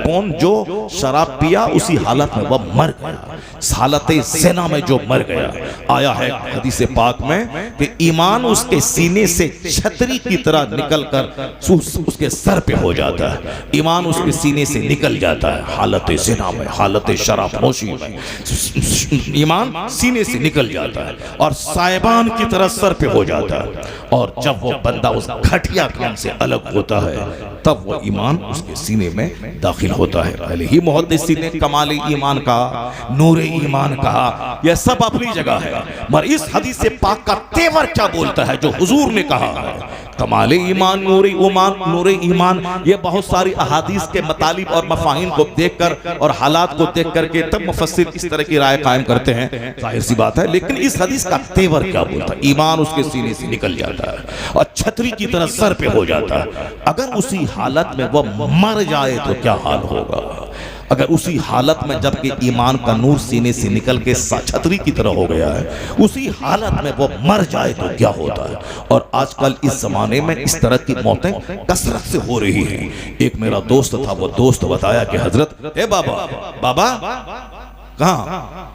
कौन? जो शराब पिया उसी हालत में वह मर गया, हालत ज़िना में जो मर गया। आया है हदीस पाक में कि ईमान उसके सीने से छतरी की तरह निकलकर उसके सर पे हो जाता है। ईमान उसके सीने से निकल जाता है हालत ज़िना में, हालत शराब नोशी में, ईमान सीने से निकल जाता है और साइबान की तरह सर पे हो जाता है। और जब वो बंदा उस घटिया काम से अलग होता है तब वो ईमान उसके सीने में दाखिल होता है। पहले ही मुहद्दिसीन ने कमाल ईमान कहा, नूर ईमान कहा, यह सब अपनी जगह है, मगर इस हदीस से पाक का तेवर क्या बोलता है जो हुजूर ने कहा है? कमाल ईमान, नूर ईमान, ये बहुत सारी अहादीस के मतालिब और मफाहिम को देखकर और हालात को देख करके तब मुफस्सिर इस तरह की राय कायम करते हैं, जाहिर सी बात है। लेकिन इस हदीस का तेवर क्या बोलता है? ईमान उसके सीने से निकल जाता है और छतरी की तरह सर पे हो जाता है। अगर उसी हालत में वह मर जाए तो क्या हाल होगा? अगर उसी हालत में जबकि ईमान का नूर सीने से निकल के छतरी की तरह हो गया है, उसी हालत में वो मर जाए तो क्या होता है? और आजकल इस जमाने में इस तरह की मौतें कसरत से हो रही हैं। एक मेरा दोस्त था, वो दोस्त बताया कि हजरत, ए बाबा, बाबा कहाँ?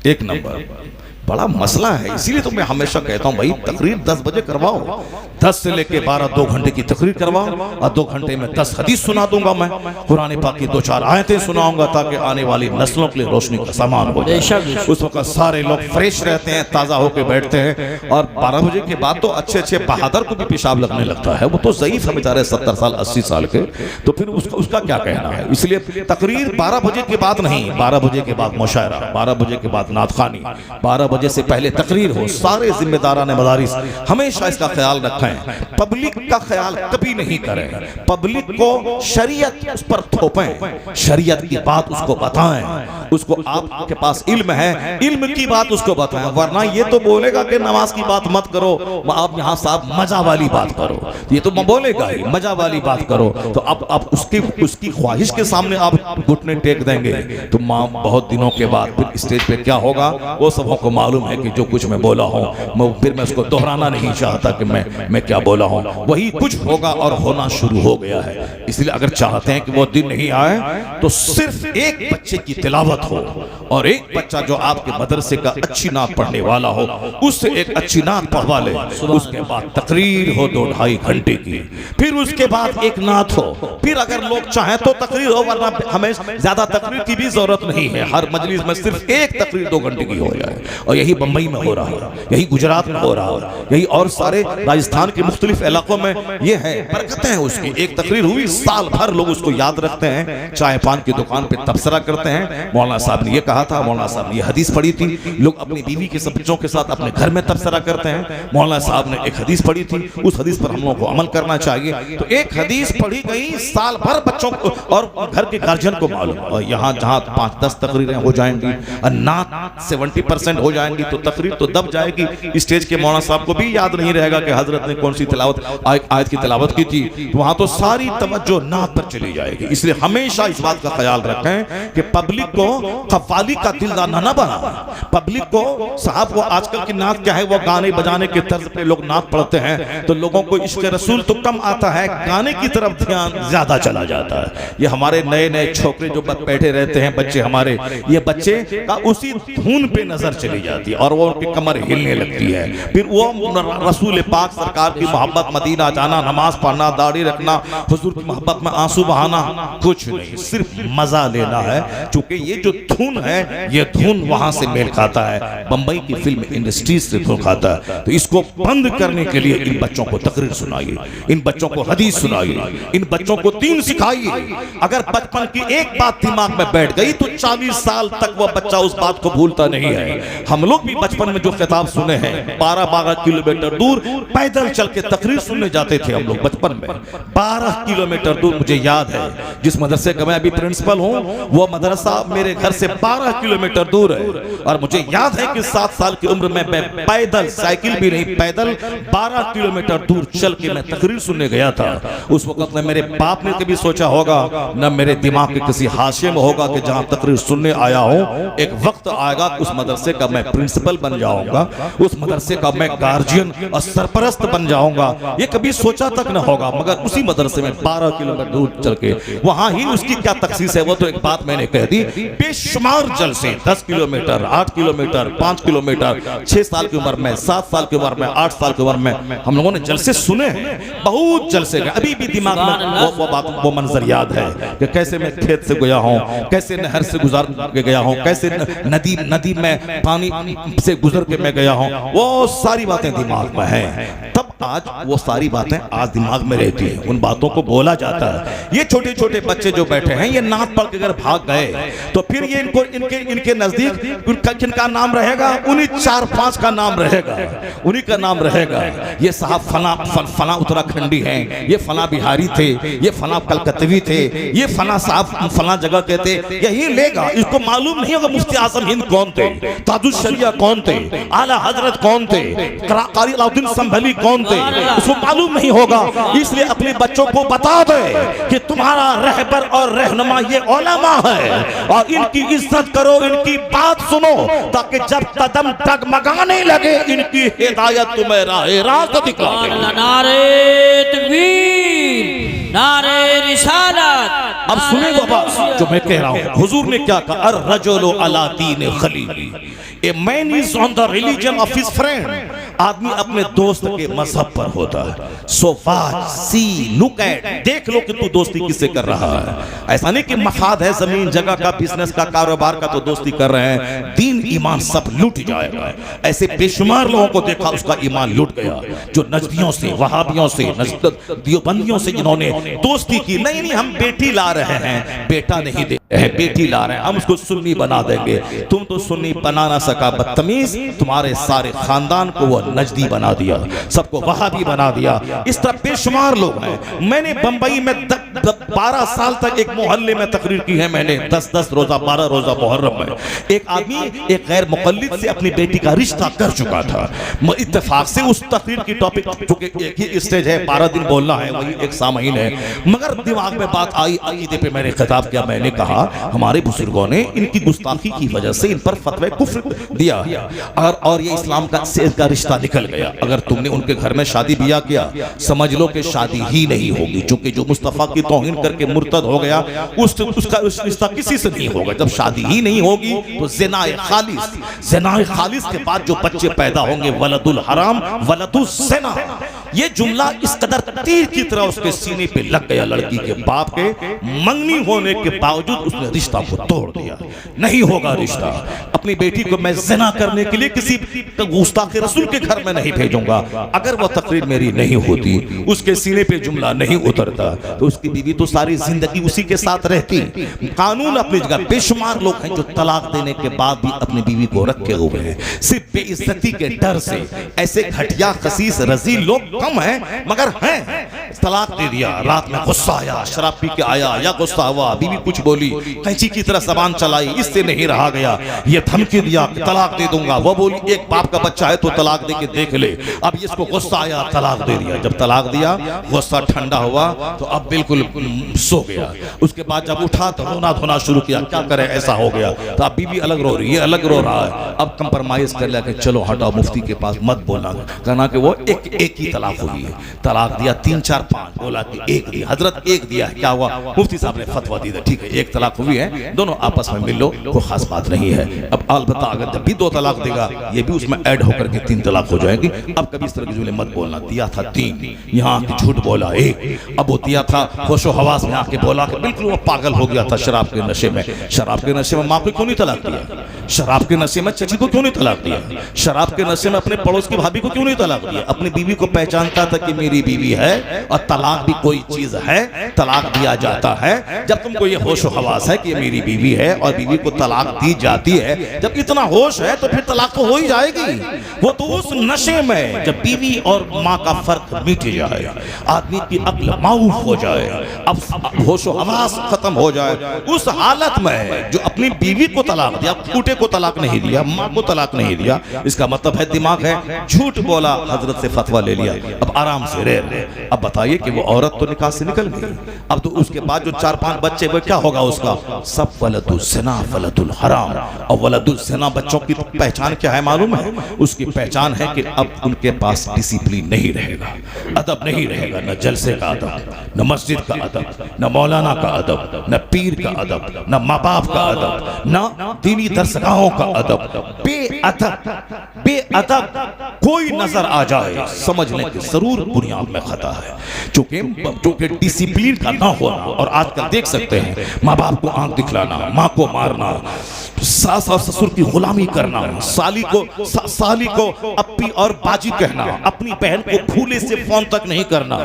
एक नंबर बड़ा मसला है, इसीलिए तो मैं हमेशा कहता हूं भाई तकरीर 10 बजे करवाओ, 10 से लेके 12 2 घंटे की तकरीर करवाओ और 2 घंटे में 10 हदीस सुना दूंगा। मैं कुरान पाक की 2-4 आयतें सुनाऊंगा ताकि आने वाली नस्लों के लिए रोशनी का सामान हो जाए। उस वक्त सारे लोग फ्रेश रहते हैं, ताज़ा होकर बैठते हैं। और 12 बजे के बाद तो अच्छे अच्छे बहादुर को भी पेशाब लगने लगता है, वो तो ज़ईफ है बेचारे 70 साल 80 साल के, तो फिर उसका क्या कहना है? इसलिए तकरीर 12 बजे के बाद नहीं, 12 बजे के बाद मुशायरा, 12 बजे के बाद नातखानी, 12 बजे से पहले तकरीर हो। सारे जिम्मेदारान मदारिस हमेशा इसका ख्याल रखें, पब्लिक का ख्याल कभी नहीं करें, पब्लिक को शरीयत उस पर थोपें, शरीयत की बात उसको बताएं, उसको आपके पास इल्म है, इल्म की बात उसको बताएं। वरना ये तो बोलेगा कि नमाज की बात मत करो, आप यहाँ साहब मजा वाली बात करो, ये तो बोलेगा ही मजा वाली बात करो। तो अब आप उसकी ख्वाहिश के सामने आप घुटने टेक देंगे तो माँ बहुत दिनों के बाद फिर स्टेज पे क्या होगा वो सबको मालूम है कि जो कुछ मैं बोला हूँ फिर मैं उसको दोहराना नहीं चाहता कि मैं क्या बोला हूँ, वही कुछ होगा और होना शुरू हो गया है। इसलिए अगर चाहते हैं कि वो दिन नहीं आए तो सिर्फ एक बच्चे की तिलावत हो और एक बच्चा जो आपके मदरसे का अच्छी नात पढ़ने वाला हो उससे एक अच्छी नात पढ़वा ले, उसके बाद तकरीर हो 2-2.5 घंटे की, फिर उसके बाद एक नात हो, फिर अगर लोग चाहें तो तकरीर हो, वरना हमें ज्यादा तकरीर की भी जरूरत नहीं है। हर मजलिस में सिर्फ एक तकरीर 2 घंटे की हो जाए। और यही बंबई में हो रहा है, यही गुजरात में हो रहा है, यही और सारे राजस्थान के मुख्तलिफ इलाकों में ये है, बरकतें हैं उसकी। एक तकरीर हुई, साल भर लोग उसको याद रखते हैं, चाय पान की दुकान पे तबसरा करते हैं, मौलाना साहब ने ये कहा था, मौलाना साहब ने ये हदीस पढ़ी थी। लोग अपनी बीवी के सब बच्चों के साथ अपने घर में तबसरा करते हैं, मौलाना साहब ने एक हदीस पढ़ी थी, उस हदीस पर हम लोगों को अमल करना चाहिए। तो एक हदीस पढ़ी गई, साल भर बच्चों को और घर के गार्जियन को मालूम। और यहाँ जहाँ 5-10 तकरीरें हो जाएंगी और नात 70% हो जाएंगी तो तकरीर तो दब जाएगी। स्टेज के मौलाना साहब को भी याद नहीं रहेगा कि हजरत ने कौन सी तिलावत आयत की तिलावत की थी, तो वहां तो सारी तवज्जो नात पर चली जाएगी। इसलिए हमेशा इस बात का ख्याल रखें कि पब्लिक को कव्वाली का दिलदाना न बना, पब्लिक को साहब वो आजकल की नात क्या है, वो गाने बजाने के तर्ज पे लोग नात पढ़ते हैं तो लोगों को इश्क रसूल तो कम आता है, गाने की तरफ ध्यान ज्यादा चला जाता है। ये हमारे नए नए छोकरे जो बैठे रहते हैं बच्चे हमारे, ये बच्चे का उसी धुन पे नजर चली जाती है और वो उनकी कमर हिलने लगती है। फिर वो रसूल पाक सरकार की मोहब्बत, मदीना जाना, नमाज पढ़ना, दाढ़ी रखना, हुजूर की मोहब्बत में आंसू बहाना कुछ नहीं, सिर्फ मजा लेना है। क्योंकि ये जो धुन है ये धुन वहां से मेल खाता है, बंबई की फिल्म इंडस्ट्री से धुन खाता है। तो इसको बंद करने के लिए इन बच्चों को तकरीर सुनाइए, इन बच्चों को हदीस सुनाइए, इन बच्चों को दीन सिखाइए। अगर बचपन की एक बात दिमाग में बैठ गई तो 40 साल तक वो बच्चा उस बात को भूलता नहीं है। हम लोग भी बचपन में जो खिताब सुने हैं, 12-12 किलोमीटर दूर पैदल चल के तकरीर सुनने जाते थे हम लोग बचपन में। 12 किलोमीटर दूर, मुझे याद है जिस मदरसे का मैं अभी प्रिंसिपल हूँ वो मदरसा मेरे घर से 12 किलोमीटर दूर है। और मुझे याद है कि 7 साल की उम्र में मैं पैदल, साइकिल भी नहीं, पैदल 12 किलोमीटर दूर चल के मैं तकरीर सुनने गया था। उस वक्त में मेरे बाप ने कभी सोचा होगा, न मेरे दिमाग के किसी हाशिए में होगा कि जहां तकरीर सुनने आया हूं एक वक्त आएगा उस मदरसे का मैं प्रिंसिपल बन जाऊंगा, उस मदरसे का मैं गार्जियन और सरपरस्त बन जाऊंगा, ये कभी सोचा तक न होगा। मगर उसी मदरसे में 12 किलोमीटर दूर चल के वहां ही उसकी क्या तखसीस है वो तो एक बात मैंने कह दी। बेशुमार जलसे 10 किलोमीटर, 8 किलोमीटर, 5 किलोमीटर, 6 साल की उम्र में, 7 साल की उम्र में, 8 साल की उम्र में हम लोगों ने जलसे सुने हैं, बहुत जलसे गए। अभी भी दिमाग में वो बात, वो मंजर याद है कि कैसे मैं खेत से गया हूँ, कैसे नहर से गुजार के गया हूँ, कैसे नदी में पानी से गुजर के मैं गया हूँ, वो सारी बातें दिमाग में हैं। तब आज वो सारी बातें आज दिमाग में रहती है, उन बातों को बोला जाता है। ये छोटे छोटे बच्चे जो बैठे हैं, ये नात पढ़ के अगर भाग गए तो फिर ये इनके नजदीक किनका नाम रहेगा? उन्हीं 4-5 का नाम रहेगा, उन्हीं का नाम रहेगा। ये साहब फला उत्तराखंडी हैं, ये फला बिहारी थे, ये फला कलकत्तवी थे, ये फला साहब फला जगह के थे, यही लेगा। इसको मालूम नहीं होगा मुफ्ती आजम हिंद कौन थे, ताजुल शरिया कौन थे, आला हजरत कौन थे, कारी अलाउद्दीन संभली कौन थे, उसको मालूम नहीं होगा। इसलिए अपने बच्चों को बता दे कि तुम्हारा रहबर और रहनुमा ये उलमा है, और इनकी इज्जत करो, इनकी बात सुनो, ताकि जब कदम डगमगाने लगे इनकी हिदायत तुम्हें राह रास्त दिखाए। नारे तकबीर, नारे रिसालत। अब सुने बाबा जो मैं कह रहा हूँ, हुजूर ने क्या कहा? अर्रजुलु अला दीन Khalili, a man is on the religion of his friend. आदमी अपने दोस्त के मजहब पर होता है। सो वाच, सी, लुक एट, देख लो कि तू दोस्ती किससे कर रहा है। ऐसा नहीं कि मफाद है जमीन जगह का, बिजनेस का, कारोबार का तो दोस्ती कर रहे हैं, दीन ईमान सब लूट जाएगा। ऐसे बेशुमार लोगों को देखा उसका ईमान लूट गया, जो नजदियों से, वहाबियों से, दियोबंदियों से जिन्होंने दोस्ती की। नहीं हम बेटी ला रहे हैं, बेटा नहीं दे रहे हैं, बेटी ला रहे हैं, हम उसको सुन्नी बना देंगे। तुम तो सुन्नी बना ना सका बदतमीज, तुम्हारे सारे खानदान को वो नजदी बना दिया, सबको वहाबी बना दिया। इस तरह बेशुमार लोग हैं। मैंने बंबई में 12 साल तक एक मोहल्ले में तकरीर की है मैंने, 10-10 रोजा, 12 रोजा मुहर्रम में। एक आदमी एक गैर मुक़ल्लिद से अपनी बेटी का रिश्ता कर चुका था। इत्तेफाक से उस तकरीर की टॉपिक, चूंकि एक ही स्टेज है, 12 दिन बोलना है, वही एक सामहीन है, मगर दिमाग में बात आई, अकीदे पे मैंने खिताब किया। मैंने कहा हमारे बुजुर्गों ने इनकी गुस्ताखी की वजह से इन पर फतवा कुफ्र दिया, और ये इस्लाम का से इसका रिश्ता निकल गया। अगर तुमने उनके घर में शादी बियाह किया, समझ लो कि शादी ही नहीं होगी, क्योंकि जो मुस्तफा की तौहीन करके मुर्तद हो गया उसका रिश्ता किसी से नहीं होगा। जब शादी ही नहीं होगी तो ज़िनाए खालिस के बाद जो बच्चे पैदा होंगे, वलदुल हराम वलदुस ज़िना, ये जुमला इस कदर तीर की तरह उसके सीने पे लग गया। लड़की के बाप के मंगनी होने के बावजूद उसने रिश्ता को तोड़ दिया। नहीं होगा रिश्ता। अपनी बेटी को मैं ज़िना करने के लिए किसी गुस्ताखे रसूल के घर में नहीं भेजूंगा। अगर वो तकरीर मेरी नहीं होती, उसके सीने पे जुमला नहीं उतरता, तो उसकी बीवी तो सारी जिंदगी उसी के साथ रहती। कानून अपनी जगह। बेशुमार लोग हैं जो तलाक देने के बाद भी अपनी बीवी को रखे हुए हैं, सिर्फ बेइज्जती के डर से। ऐसे घटिया खसीस रजील लोग कम हैं, मगर हैं। तलाक दे दिया, रात में गुस्सा आया, शराब पी के आया या गुस्सा हुआ, बीवी कुछ बोली, कैंची की तरह जबान चलाई, इससे नहीं रहा गया, ये धमकी दिया तलाक दे दूंगा। वो बोली एक बाप का बच्चा है तो तलाक दे के देख ले। अब इसको गुस्सा आया, तलाक दे दिया। जब तलाक दिया, गुस्सा ठंडा हुआ तो अब बिल्कुल सो गया। उसके बाद जब उठा तो रोना धोना शुरू किया, क्या करे ऐसा हो गया। तो अब बीवी अलग रो रही है, अलग रो रहा है। अब कंप्रोमाइज कर लिया कि चलो हटाओ, मुफ्ती के पास मत बोलना। कहना कि वो एक ही तलाक हुई है। तलाक दिया 3, 4, 5, बोला कि एक दिया। हजरत एक दिया है, क्या हुआ? मुफ्ती साहब ने फतवा दी, ठीक है एक तलाक हुई है, दोनों आपस में मिल लो, कोई खास बात नहीं है। अब अलबत्ता अगर जब भी 2 तलाक देगा, ये भी उसमें ऐड होकर के 3 तलाक हो जाएगी। अब कभी इस तरह की जुमले मत बोलना। दिया था 3, यहाँ आके झूठ बोला 1। अब वो दिया था होशो हवास में आके बोला कि बिल्कुल वो पागल हो गया था शराब के नशे में। शराब के नशे में माँ को क्यों नहीं तलाक दिया? शराब के नशे में चची को क्यों नहीं तलाक दिया? शराब के नशे में अपने पड़ोस की भाभी को क्यों नहीं तलाक दिया? अपनी बीवी को पहचानता था कि मेरी बीवी है, और तलाक भी कोई चीज है, तलाक दिया जाता है जब तुमको ये होश हवास है कि ये मेरी बीवी है और बीवी को तलाक दी जाती है। जब इतना होश है तो फिर तलाक तो हो ही जाएगी। वो तो उस नशे में जब बीवी और माँ का फर्क मिट जाए, आदमी की अक्ल माऊफ हो जाए, अब होश हवास खत्म हो जाए, उस हालत में जो अपनी बीवी को तलाक दिया, कूटे को तलाक नहीं दिया, माँ को तलाक नहीं दिया, इसका मतलब है दिमाग है, झूठ बोला, हजरत से फतवा ले लिया, अब आराम से रह। अब बताइए बताइए कि वो औरत तो निकाह से निकल गई, अब तो उसके बाद जो 4-5 बच्चे वो क्या होगा उसका? सब वलदुल ज़िना वलदुल हराम। और वलदुल ज़िना बच्चों की पहचान क्या है मालूम है? उसकी पहचान है कि अब उनके पास डिसिप्लिन नहीं रहेगा, अदब नहीं रहेगा, न जलसे का अदब, न मस्जिद का अदब, न मौलाना का अदब, न पीर का अदब, न माँ बाप का अदब, न दीनी दरसगाहों का अदब। बेअदब कोई नजर आ जाए समझ लें कि जरूर बुनियाद में खता है, चूंकि डिसिप्लिन का ना होना। और आजकल देख सकते हैं माँ बाप को आंख दिखलाना, माँ को मारना, सास और ससुर की गुलामी करना, साली को अप्पी और बाजी कहना, अपनी बहन को फूले से फोन तक नहीं करना,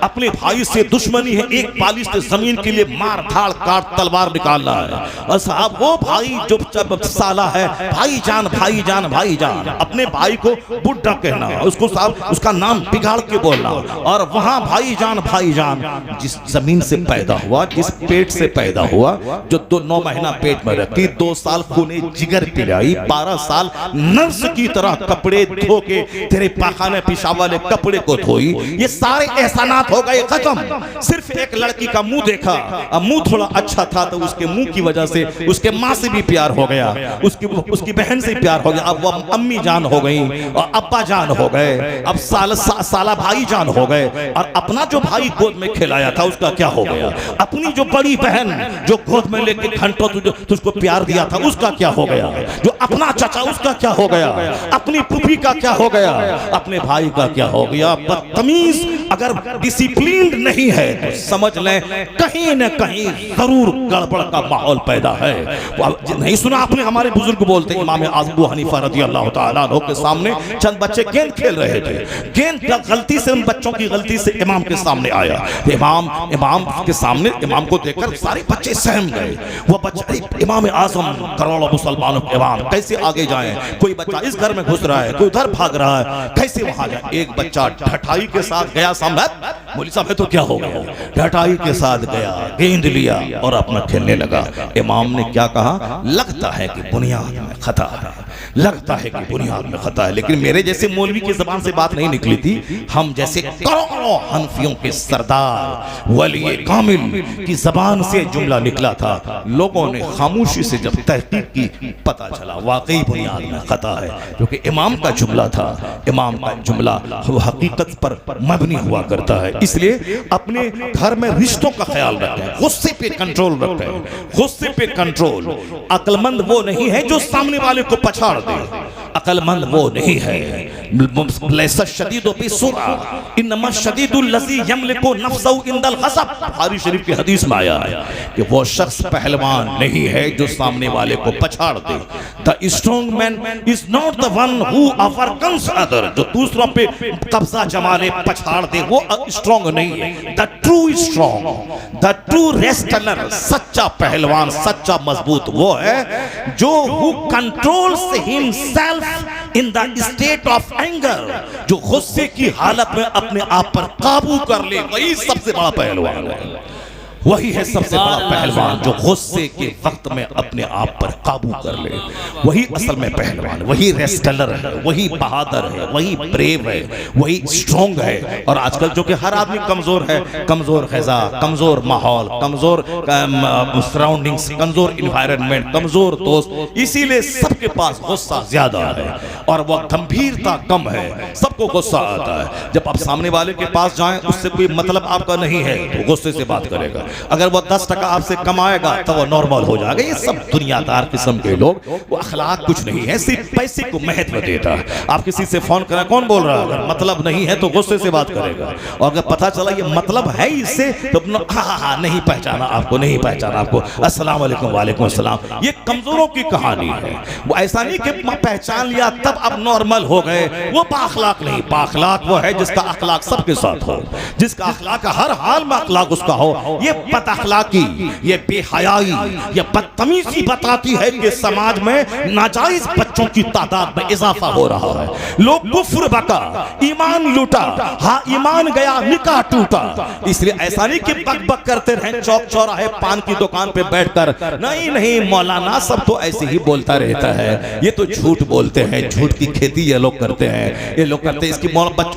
अपने भाई से दुश्मनी है, एक पालिश से जमीन के लिए मार धाड़ काट तलवार निकालना है। और साहब वो भाई जो साला है, भाईजान भाईजान भाईजान, अपने भाई को बुढ़ा कहना, उसको साहब उसका नाम बिगाड़ के बोलना, और वहां भाईजान भाईजान। जिस जमीन से पैदा हुआ, जिस पेट से पैदा हुआ, जो 9 महीना पेट में रखी, 2 साल खूने जिगर पिलाई, 12 साल नर्स की तरह कपड़े धो के तेरे पाखाने पेशाब वाले कपड़े को धोई, ये सारे एहसानात हो गए खत्म। सिर्फ एक लड़की का मुंह देखा, अब मुंह थोड़ा अच्छा था तो उसके मुंह की वजह से उसके माँ से भी प्यार हो गया, उसकी बहन से प्यार हो गया, अब वो अम्मी जान हो गई और अब्बा जान हो गए, अब साला भाई जान हो गए। और अपना जो भाई गोद में खिलाया था उसका क्या हो गया? अपनी जो बड़ी बहन जो गोद में लेके घंटों तुझको प्यार दिया था उसका क्या हो गया? जो अपना चाचा उसका क्या हो गया? अपनी पुपी का क्या हो गया? अपने भाई का क्या हो गया? बदतमीज अगर डिसिप्लिन नहीं है तो समझ लें कहीं न कहीं जरूर गड़बड़ का माहौल पैदा है। नहीं सुना आपने हमारे बुजुर्ग बोलते, इमाम अबू हनीफा रज़ी अल्लाह तआला अन्हु के सामने चंद बच्चे गेंद खेल रहे थे, गेंद गलती से उन बच्चों की गलती से इमाम के सामने आया, इमाम के सामने इमाम को देखकर सारे बच्चे सहम गए। वो बच्चे इमाम आज़म करोड़ों मुसलमानों के इमाम कैसे आगे जाएं? कोई बच्चा इस घर में घुस रहा है, कोई उधर भाग रहा है, कैसे वहां जाए? एक बच्चा ढठाई के साथ गया सामने, मौलवी साहब तो क्या हो गया? ढठाई के साथ गया, गेंद लिया और अपना खेलने लगा। इमाम ने क्या कहा? लगता है कि बुनियाद में खता है, लगता है कि बुनियाद में खता है। लेकिन मेरे जैसे मौलवी की जबान से बात नहीं निकली थी, हम जैसे करोड़ों हनफियों के सरदार वली कामिल की जबान से जुमला निकला था। लोगों ने खामोशी से जब तहकीक की पता चला वाकई बुनियाद में खता है, क्योंकि इमाम का जुमला था। इमाम का जुमला वो हकीकत पर मबनी हुआ करता है। इसलिए अपने घर में रिश्तों का ख्याल रखें, गुस्से पे कंट्रोल रखें, गुस्से पे कंट्रोल। अक्लमंद वो नहीं है जो सामने वाले को पछाड़ दे, अक्लमंद वो नहीं है। लैसा शदीदु बिसुरा इन्नमा शदीदुल लज़ी यमलिकु नफ्सहु इंदल ग़ज़ब। बुखारी शरीफ की हदीस में आया है कि वो शख्स पहलवान नहीं है जो सामने वाले को पछाड़ दे। The strong man is not the one who overcomes other. जो दूसरों पे कब्जा जमा ले, पछाड़ दे, वो स्ट्रॉन्ग नहीं है। The true strong, the true wrestler, सच्चा पहलवान, सच्चा मजबूत वो है जो who controls himself in the state of anger, जो गुस्से की हालत में अपने आप पर काबू कर ले, वही सबसे बड़ा पहलवान है। वही है सबसे बड़ा पहलवान जो गुस्से के वक्त में अपने आप पर काबू कर ले। वही असल में पहलवान, वही रेस्लर है, वही बहादुर है, वही ब्रेव है, वही स्ट्रॉन्ग है। और आजकल जो कि हर आदमी कमजोर है, कमजोर ग़िज़ा, कमजोर माहौल, कमजोर सराउंडिंग्स, कमजोर इन्वायरमेंट, कमजोर दोस्त, इसीलिए सबके पास गुस्सा ज्यादा है और वह गंभीरता कम है। सबको गुस्सा आता है। जब आप सामने वाले के पास जाएं, उससे कोई मतलब आपका नहीं है तो गुस्से से बात करेगा। अगर वो 10 टका आपसे कमाएगा तो वो नॉर्मल हो जाएगा। ये सब दुनियादार किस्म के लोग, वो अखलाक कुछ नहीं है, सिर्फ पैसे को महत्व देता है। आप किसी से फोन करें, कौन बोल रहा है? अगर मतलब नहीं है तो गुस्से से बात करेगा, और अगर पता चला ये मतलब है इससे तो हाँ नहीं पहचाना आपको, नहीं पहचाना आपको, अस्सलाम वालेकुम, वालेकुम अस्सलाम। ये कमजोरों की कहानी है। वो ऐसा नहीं कि पहचान लिया तब अब नॉर्मल हो गए, वो बाअखलाक नहीं। बाअखलाक वो है जिसका अखलाक सबके साथ हो, जिसका अखलाक हर हाल में अखलाक उसका हो। ये बदअखलाकी, ये बेहयाई, ये बदतमीजी बताती है कि समाज में नाजायज बच्चों की तादाद में इजाफा हो रहा है। लोग कुफ्र बका, ईमान लूटा, हाँ ईमान गया, निकाह टूटा। इसलिए ऐसा नहीं कि बक बक करते रहे चौक चौराहे पान की दुकान पे बैठकर, नहीं नहीं मौलाना सब तो ऐसे ही बोलता रहता है, ये तो झूठ बोलते हैं, झूठ की खेती ये लोग करते हैं, ये लोग करते हैं। इसकी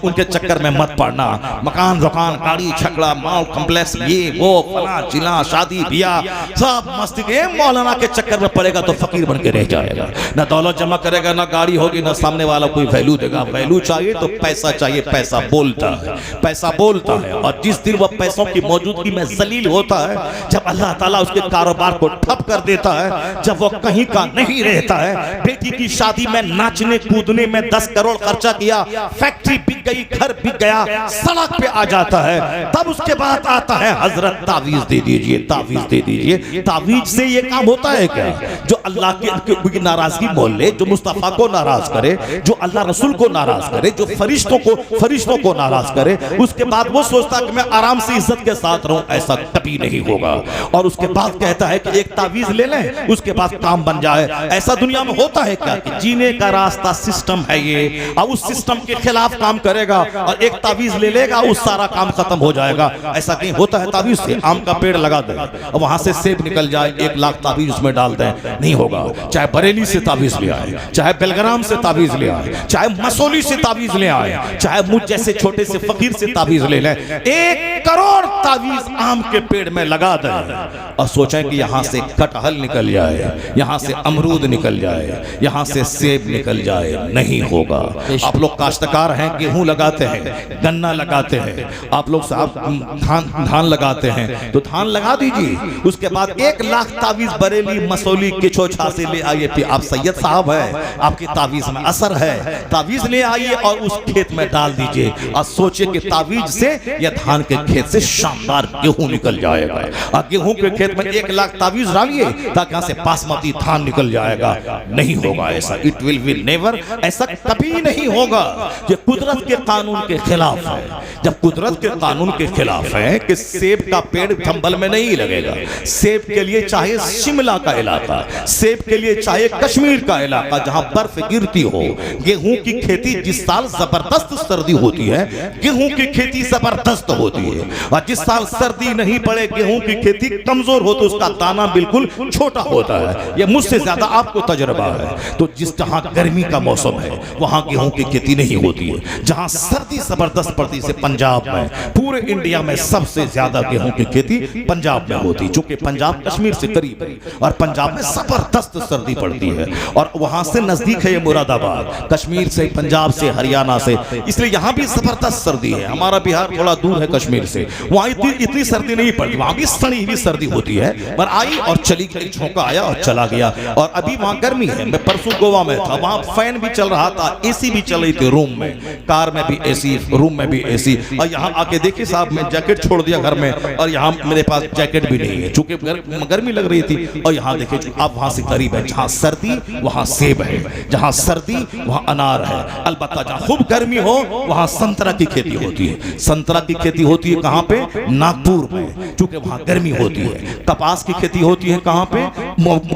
उनके चक्कर में मत पड़ना। मकान दुकान गाड़ी छकड़ा मॉल कॉम्प्लेक्स ये वो फला चिला शादी ब्याह सब मस्ती के, मौलाना के चक्कर में पड़ेगा तो फकीर बन के रह जाएगा। ना दौलत जमा करेगा, ना गाड़ी होगी, ना सामने वाला कोई वैल्यू देगा। वैल्यू चाहिए तो पैसा चाहिए, पैसा बोलता है, पैसा बोलता है। और जिस दिन वह पैसों की मौजूदगी में जलील होता है, जब अल्लाह ताला उसके कारोबार को ठप कर देता है, जब वो कहीं का नहीं रहता है, बेटी की शादी में नाचने कूदने में 10 करोड़ खर्चा किया, फैक्ट्री बिक गई, घर बिक गया, सड़क पे आ जाता है, तब उसके बाद आता है हजरत तावीज दे दीजिए, तावीज दे दीजिए। तावीज से ये काम होता है क्या? जो अल्लाह की नाराजगी मोल ले, जो मुस्तफा को नाराज करे, जो अल्लाह रसूल को नाराज करे, जो फरिश्तों को नाराज करे, उसके बाद वो सोचता कि मैं आराम से इज्जत के साथ रहूं, ऐसा कभी नहीं होगा। और उसके बाद कहता है कि एक तावीज ले लें, उसके बाद काम बन जाए। ऐसा दुनिया में होता है क्या कि जीने का रास्ता सिस्टम है ये, और उस सिस्टम के खिलाफ काम करेगा और एक तावीज ले लेगा, उस सारा काम खत्म हो जाएगा? ऐसा कहीं होता है? तावीज से आम का पेड़ लगा दे और वहां से सेब निकल जाए, 1 लाख तावीज उसमें डाल दें, नहीं होगा। चाहे बरेली से तावीज ले आए, चाहे बेलग्राम से तावीज ले आए, चाहे मसौली से तावीज ले आए, चाहे मुझ जैसे छोटे से फकीर से तावीज ले लें, 1 करोड़ तावीज आम के पेड़ में लगा दें और सोचें कि यहां से कटहल निकल जाए, यहां से अमरूद निकल जाए, यहां से सेब निकल जाए, नहीं होगा। आप लोग काश्तकार हैं, गेहूं लगाते हैं, गन्ना लगाते हैं, आप लोग साहब धान लगाते हैं, तो धान लगा दीजिए, उसके बाद 1 लाख तावीज बरेली मसौली के छोछा से ले आइए। फिर आप सैयद साहब है, आपकी तावीज में असर है, तावीज ले आइए और उस खेत में डाल दीजिए और सोचिए कि तावीज से या धान के खेत से शानदार गेहूं निकल जाएगा। और गेहूं के खेत में 1 लाख तावीज डालिए ताकि यहां से बासमती धान निकल जाएगा, नहीं होगा ऐसा। इट विल बी नेवर, ऐसा कभी नहीं होगा। ये कुदरत के कानून के खिलाफ है। जब कुदरत के कानून के खिलाफ है कि सेब का पेड़ चंबल में नहीं लगेगा, सेब के लिए चाहे शिमला का इलाका, सेब के लिए चाहे कश्मीर का इलाका जहां बर्फ गिरती हो। गेहूं की खेती जिस साल जबरदस्त सर्दी होती है, गेहूं की खेती जबरदस्त होती है, और जिस साल सर्दी नहीं पड़े गेहूं की खेती कमजोर हो तो उसका दाना बिल्कुल छोटा होता है। यह मुझसे ज्यादा आपको तजुर्बा है। तो जिस जहां गर्मी का मौसम है वहां गेहूं की खेती नहीं होती है। जहां सर्दी जबरदस्त पड़ती है, पंजाब में, पूरे इंडिया में सबसे ज्यादा गेहूं की खेती पंजाब में होती है, चूंकि पंजाब कश्मीर से करीब है और पंजाब में जबरदस्त सर्दी पड़ती है, और वहां से नजदीक है ये मुरादाबाद, कश्मीर से, पंजाब से, हरियाणा से, इसलिए यहां भी जबरदस्त सर्दी है। हमारा बिहार थोड़ा दूर है कश्मीर से, वहां इतनी सर्दी नहीं पड़ती, वहां भी सड़ी हुई सर्दी होती है, पर आई और चली गई, झोंका आया और चला गया। और अभी वहां गर्मी है। मैं परसों गोवा में था, वहां फैन भी चल रहा था, एसी भी चल रही थी, रूम में, कार में भी एसी, रूम में भी एसी। और यहाँ आके देखिए साहब, मैं जैकेट छोड़ दिया घर में और यहाँ मेरे पास जैकेट भी नहीं है, चूंकि गर्मी लग रही थी। और यहाँ देखिए आप वहां से करीब है, जहां सर्दी वहां सेब है, जहां सर्दी वहां अनार है। अलबत्ता जहां खूब गर्मी हो वहां संतरा की खेती होती है। संतरा की खेती होती है कहां पे? नागपुर में, चूंकि वहां गर्मी होती है। कपास की खेती होती है कहां पे?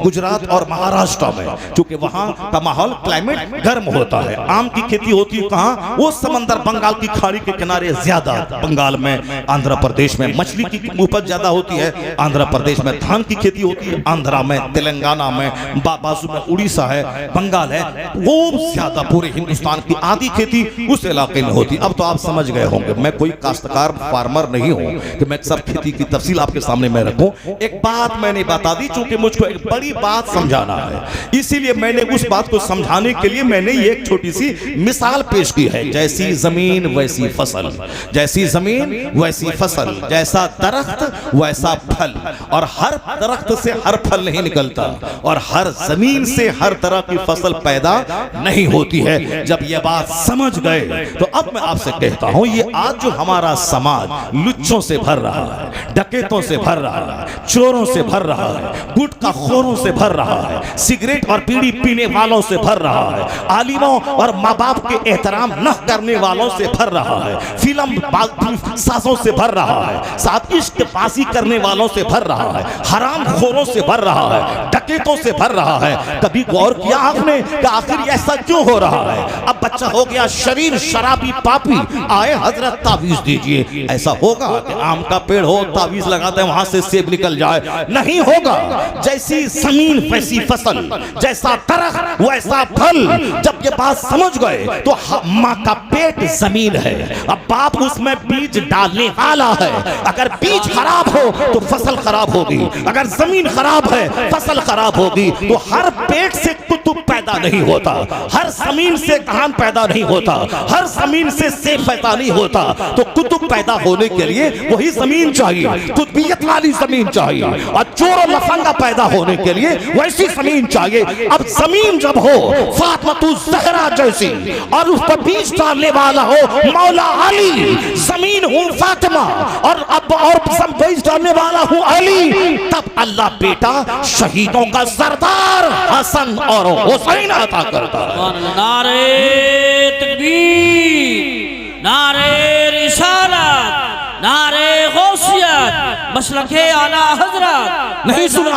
गुजरात और महाराष्ट्र में, चूंकि वहां का माहौल क्लाइमेट गर्म होता है। आम की खेती होती है कहां? वो समंदर बंगाल की खाड़ी के किनारे ज्यादा, बंगाल में, आंध्र प्रदेश में मछली की उपज ज्यादा होती है, आंध्र प्रदेश में धान की खेती होती है, आंध्रा में, तेलंगाना में, बाजू में उड़ीसा है, बंगाल है, वो ज्यादा पूरे हिंदुस्तान की आधी खेती उस इलाके में होती। अब तो आप समझ गए होंगे, मैं कोई काश्तकार फार्मर नहीं हूं कि मैं सब खेती की तफसील आपके सामने मैं रखूं। एक बात मैंने बता दी, चूंकि मुझको एक बड़ी बात समझाना है, इसीलिए मैंने उस बात को समझाने के लिए मैंने ये एक छोटी सी मिसाल पेश की है। जैसी जमीन वैसी फसल, जैसी जमीन वैसी फसल, जैसा दरख्त वैसा फल, और हर दरख्त से हर फल नहीं निकलता, और हर जमीन से हर तरह की फसल पैदा नहीं होती है। जब ये बात समझ गए तो अब मैं आपसे कहता हूं, ये आज जो हमारा समाज लुच्चों से भर रहा है, डकैतों से भर रहा है, चोरों से भर रहा है, गुटखा खोरों से भर रहा है, सिगरेट और बीड़ी पीने वालों से भर रहा है, आलिमों और माँ बाप के एहतराम न करने वालों से भर रहा है, फिल्म साजों से भर रहा है, साथ इश्क बाजी करने वालों से भर रहा है, हराम खोरों से भर रहा है, डकैतों से भर रहा है। कभी गौर किया आपने कि आखिर ऐसा क्यों हो रहा है? अब बच्चा हो गया शरीर शराबी पापी, आए हजरत तावीज दीजिए। ऐसा होगा कि आम का पेड़ हो, तावीज लगाते हैं वहां से सेब निकल जाए? नहीं होगा। जैसी जमीन वैसी फसल, जैसा दरख्त वैसा फल। जब ये बात समझ गए तो माँ का पेट जमीन है, अब बाप उसमें बीज डालने वाला है। अगर बीज खराब हो तो फसल खराब होगी, अगर जमीन खराब है फसल खराब होगी। तो हर पेट से कुतुब पैदा नहीं होता, हर जमीन से धान पैदा नहीं होता, हर जमीन से सेब पैदा नहीं होता। तो कुतुब पैदा होने के लिए वही जमीन चाहिए, कुतुबियत वाली जमीन चाहिए। और चोर और लफंगा पैदा होने के लिए वैसी जमीन चाहिए। अब जमीन जब हो फातिमा ज़हरा जैसी और उस पर बीज डालने वाला हो मौला अली, जमीन हूँ फातिमा और अब और बीज डालने वाला हूँ अली, तब अल्लाह बेटा शहीदों का सरदार हसन और हुसैन अता करता है। नारे तकबीर, नारे रिसालत, नारे गौसियत, मसलके आला हजरत। नहीं सुना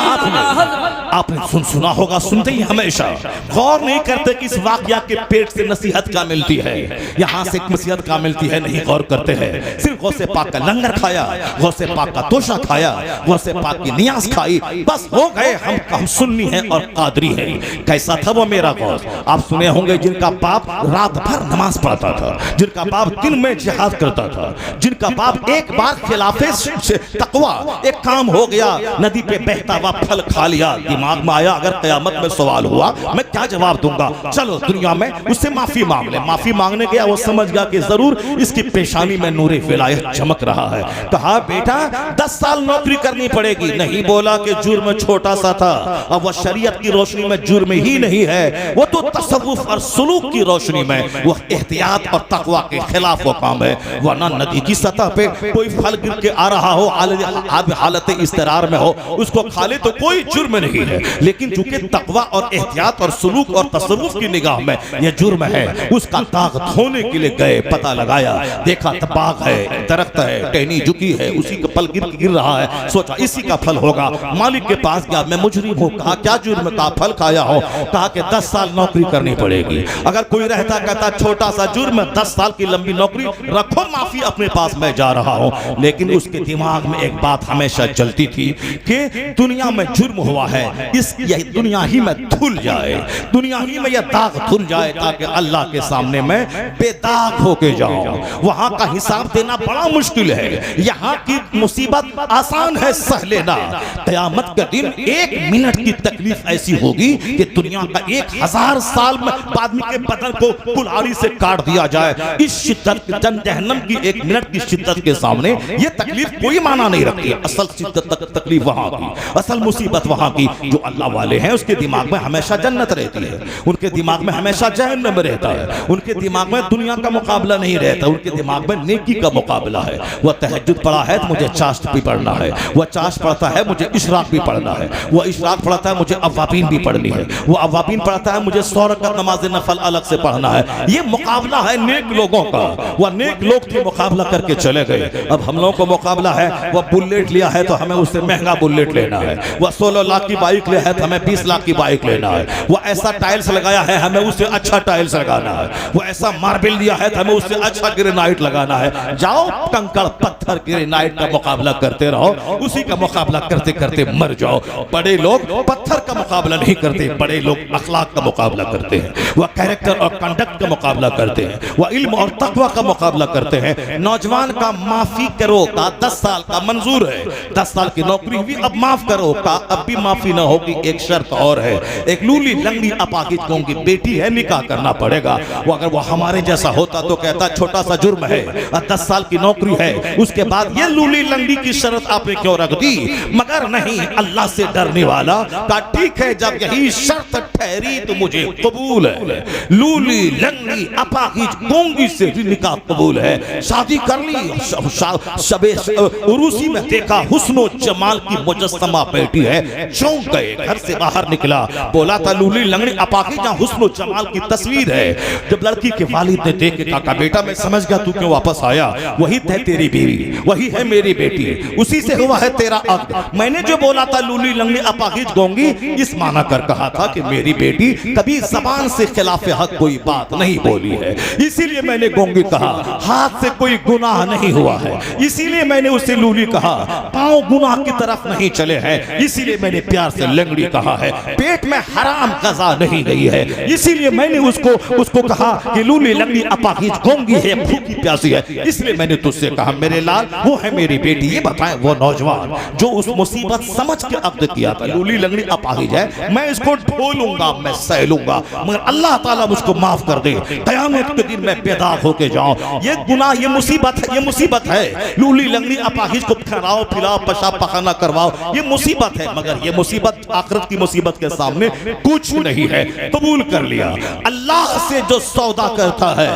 आपने सुना होगा, सुनते ही हमेशा गौर नहीं करते कि इस वाकया के पेट से नसीहत क्या मिलती है, यहाँ से नसीहत क्या मिलती है, नहीं गौर करते हैं। सिर्फ गौसे पाक का लंगर खाया, गौसे पाक का तोशा खाया, गौसे पाक की नियाज खाई, बस हो गए हम सुन्नी हैं और कादरी हैं। कैसा था वो मेरा गौस? आप सुने होंगे जिनका बाप रात भर नमाज पढ़ता था, जिनका बाप दिन में जिहाद करता था, जिनका बाप एक बार खिलाफे तकवा एक काम हो गया, नदी पे बहता हुआ फल खा लिया। दिमाग में आया अगर कयामत में सवाल हुआ मैं क्या जवाब दूंगा, चलो दुनिया में उससे माफी मांग ले। माफी मांगने गया, वो समझ गया कि जरूर इसकी पेशानी में नूरे विलायत चमक रहा है। कहा बेटा 10 साल नौकरी करनी पड़ेगी। नहीं बोला कि जुर्म छोटा सा था, अब वह शरीयत की रोशनी में जुर्म ही नहीं है, वो तो तसव्वुफ और सुलूक की रोशनी में वह एहतियात और तकवा के खिलाफ वो काम है। वरना नदी की सतह पे कोई फल गिर के आ रहा हो, हालत इस्तरार में हो, उसको खा ले तो कोई जुर्म नहीं है। लेकिन चूंकि तकवा और एहतियात और सुलूक और तसव्वुफ की निगाह में यह जुर्म है, उसका दाग धोने के लिए गए, पता लगाया, देखा बाग है, दरख्त है, टहनी झुकी है, उसी का फल गिर रहा है, सोचा इसी का फल होगा। मालिक के पास गया, मैं मुजरिम हूँ। कहा क्या जुर्म? का फल खाया हो। कहा कि 10 साल नौकरी करनी पड़ेगी। अगर कोई रहता कहता छोटा सा जुर्म, 10 साल की लंबी नौकरी, रखो माफी अपने पास, मैं जा रहा हूँ। लेकिन उसके दिमाग में एक बात हमेशा चलती थी कि दुनिया में जुर्म हुआ है, इस यही दुनिया ही में धुल जाए, दुनिया ही में यह दाग धुल जाए, ताकि अल्लाह के सामने में बेदाग होके जाऊं। वहां का हिसाब देना बड़ा मुश्किल है, यहाँ की मुसीबत आसान है सह लेना। क़यामत के दिन 1 मिनट की तकलीफ ऐसी होगी कि दुनिया का 1000 साल में आदमी के बदन को कुल्हाड़ी से काट दिया जाए। इस शिद्दत जहन्नम की 1 मिनट की शिद्दत के सामने ये तकलीफ कोई माना नहीं रखती। असल तकलीफ वहां की, असल मुसीबत वहां की। जो अल्लाह वाले हैं उसके दिमाग में हमेशा जन्नत रहती है, उनके दिमाग में हमेशा जहन्नम रहता है, उनके दिमाग में दुनिया का मुकाबला नहीं रहता, उनके दिमाग में नेकी का मुकाबला है। वह तहज्जुद पढ़ा है तो मुझे चाश्त भी पढ़ना है, वह चाश्त पढ़ता है मुझे इशराक भी पढ़ना है, वह इशराक पढ़ता है मुझे अवाबीन भी पढ़नी है, वह अवाबीन पढ़ता है मुझे 100 रकात नमाज नफल अलग से पढ़ना है। ये मुकाबला है नेक लोगों का। वह नेक लोग थे, मुकाबला करके चले गए। अब हम लोगों को मुकाबला है, वह बुलेट लिया है तो हमें उससे महंगा बुलेट लेना है, वह 16 लाख की बाइक लिया है तो हमें 20 लाख की बाइक लेना है, वह ऐसा टाइल्स लगाया है हमें उससे अच्छा टाइल्स लगाना है, वह ऐसा मार्बल लिया है तो हमें उससे अच्छा ग्रेनाइट लगाना है। जाओ कंकड़ पत्थर ग्रेनाइट का मुकाबला करते रहो, उसी का मुकाबला करते करते मर जाओ। बड़े लोग पत्थर का मुकाबला नहीं करते, बड़े लोग अखलाक का मुकाबला करते हैं, वह कैरेक्टर और कंडक्ट का मुकाबला करते हैं, वह इल्म और तकवा का मुकाबला करते हैं। नौजवान का माफी करो का 10 साल का मंजूर है, 10 साल की नौकरी हुई अब माफ करो का अब भी माफी ना होगी। एक शर्त और है, एक लूली लंगड़ी अपाकिज कौम की बेटी है, निकाह करना पड़ेगा। वो अगर वो हमारे जैसा होता तो कहता छोटा सा जुर्म है, 10 साल की नौकरी है, उसके बाद ये लूली लंगड़ी की शर्त आपने क्यों रख दी? मगर नहीं, अल्लाह से डरने वाला का ठीक है, जब यही शर्त ठहरी तो मुझे कबूल है। लूली लंगड़ी अपाकिज गोंगी से भी निकाह कबूल है, शादी कर ली। शबे उरूसी में देखा हुस्नो जमाल की मुजस्समा बेटी है। चौंक गए, घर से बाहर निकला, बोला था लूली लंगड़ी अपाकीज़ा हुस्न जमाल की तस्वीर है। जब लड़की के वालिद ने देख के कहा बेटा मैं समझ गया तू क्यों वापस आया, वही है तेरी बीवी, वही है मेरी बेटी, उसी से हुआ है तेरा अक्द। मैंने जो बोला था लूली लंगड़ी अपाकीज़ गोंगी, इस माना कर कहा था कि मेरी बेटी कभी जबान से खिलाफ हक कोई बात नहीं बोली है, इसीलिए मैंने गोंगी कहा। हाथ से कोई गुनाह नहीं हुआ है, इसीलिए मैंने उसे लूली कहा। पांव गुनाह की तरफ नहीं चले हैं, इसीलिए मैंने प्यार से लंगड़ी कहा है। पेट में हराम गजा नहीं गई है, इसीलिए मैंने उसको कहा कि लूली लंगड़ी अपाकीज़ गोंगी है, भूखी प्यासी है, इसलिए मैंने तुझसे कहा मेरे लाल वो है मेरी बेटी। ये बताएं वो नौजवान जो उस मुसीबत समझ के अब्द किया था लूली लंगड़ी अपाकीज़ है, मैं इसको ढोलूंगा, मैं सह लूंगा, मगर अल्लाह ताला मुझको माफ कर दे, क़यामत के दिन मैं बेदाग होके जाऊं। ये गुनाह, ये मुसीबत है। लूली लंगड़ी अपाकीज़ को खिलाओ पिलाओ पेशाब पखाना करवाओ, ये मुसीबत है, मगर ये मुसीबत आखिरत की मुसीबत के सामने कुछ नहीं है। कबूल कर लिया। अल्लाह से जो सौदा करता है,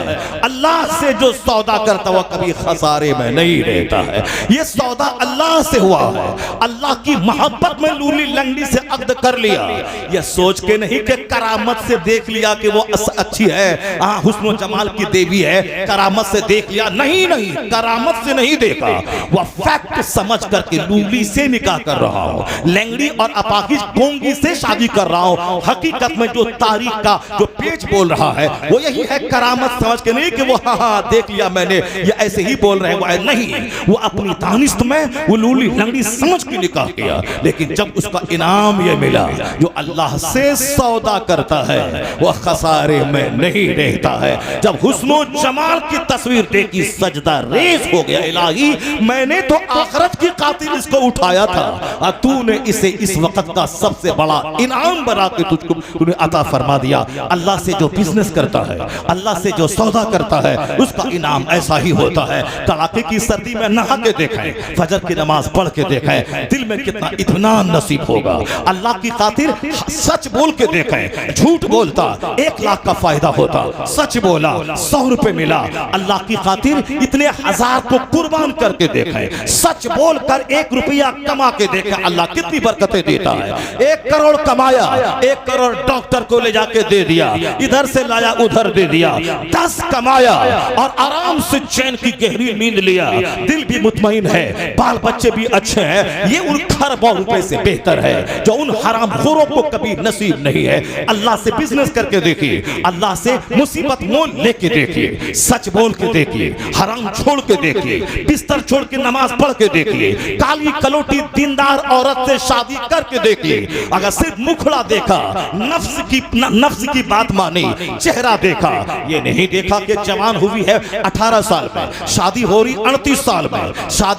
अल्लाह से जो सौदा करता है, वह कभी खसारे में नहीं रहता है। ये सौदा अल्लाह से हुआ है। अल्लाह की मोहब्बत में लूली लंगड़ी से अक्द कर लिया, यह सोच के नहीं कि करामत से देख लिया कि वो अच्छी है, हुस्न जमाल की देवी है, करामत से देख लिया। नहीं, करामत से नहीं देखा, वह फैक्ट समझ करके लूली से निकाह कर रहा हूं, लंगड़ी और अपाकीज़ गोंगी से शादी कर रहा हूं। हकीकत में जो तारीख का जो पेज बोल रहा है वो यही है, करामत समझ के नहीं कि वो हाँ देख लिया मैंने, ये ऐसे ही बोल रहे हैं, वो नहीं, वो अपनी दानिश्त में वो लूली लंगड़ी समझ के निकाह किया। लेकिन जब उसका इनाम ये मिला, जो अल्लाह से सौदा करता है वह खसारे में नहीं रहता है। जब हुस्नो जमाल की तस्वीर देखी सजदा रेज हो गया, इलाही मैंने तो आखिरत की कातिल इसको उठाया था, और तूने इसे इस वक्त का सबसे बड़ा इनाम बना के तुझको तूने अता फरमा दिया। अल्लाह से जो बिजनेस करता है, अल्लाह से जो सौदा करता है, उसका इनाम ऐसा ही होता है। कड़ाके की सर्दी में नहा के देखें, फजर की नमाज पढ़ के देखें, दिल में कितना इत्मीनान नसीब होगा। अल्लाह की खातिर सच बोल के देखें, झूठ बोलता 1 लाख का फायदा होता, सच बोला 100 रुपए मिला। अल्लाह की खातिर इतने हजार को कुर्बान करके देखें, सच बोलकर 1 रुपया कमा के देखें, अल्लाह कितनी बरकतें देता है। 1 करोड़ कमाया, 1 करोड़ डॉक्टर को ले जाके दे दिया, इधर से लाया उधर दे दिया। 10 कमाया और आराम से चैन की गहरी नींद लिया, दिल भी मुतमईन है, बाल बच्चे भी अच्छे हैं। ये उन खरबों रुपए से बेहतर है जो उन हरामखोरों को कभी नसीब नहीं है। अल्लाह से बिजनेस करके देखिए, अल्लाह से मुसीबत मोल लेके देखिए, सच बोल के देखिए, हराम छोड़ के देखिए, बिस्तर छोड़ के नमाज पढ़ के देखिए, काली कलोटी दीनदार औरत से शादी करके देखिए। अगर सिर्फ मुखड़ा देखा, नफ्स की बात मानी, चेहरा देखा, ये नहीं देखा कि जवान हुई है 18 साल में, शादी हो रही 38 साल में,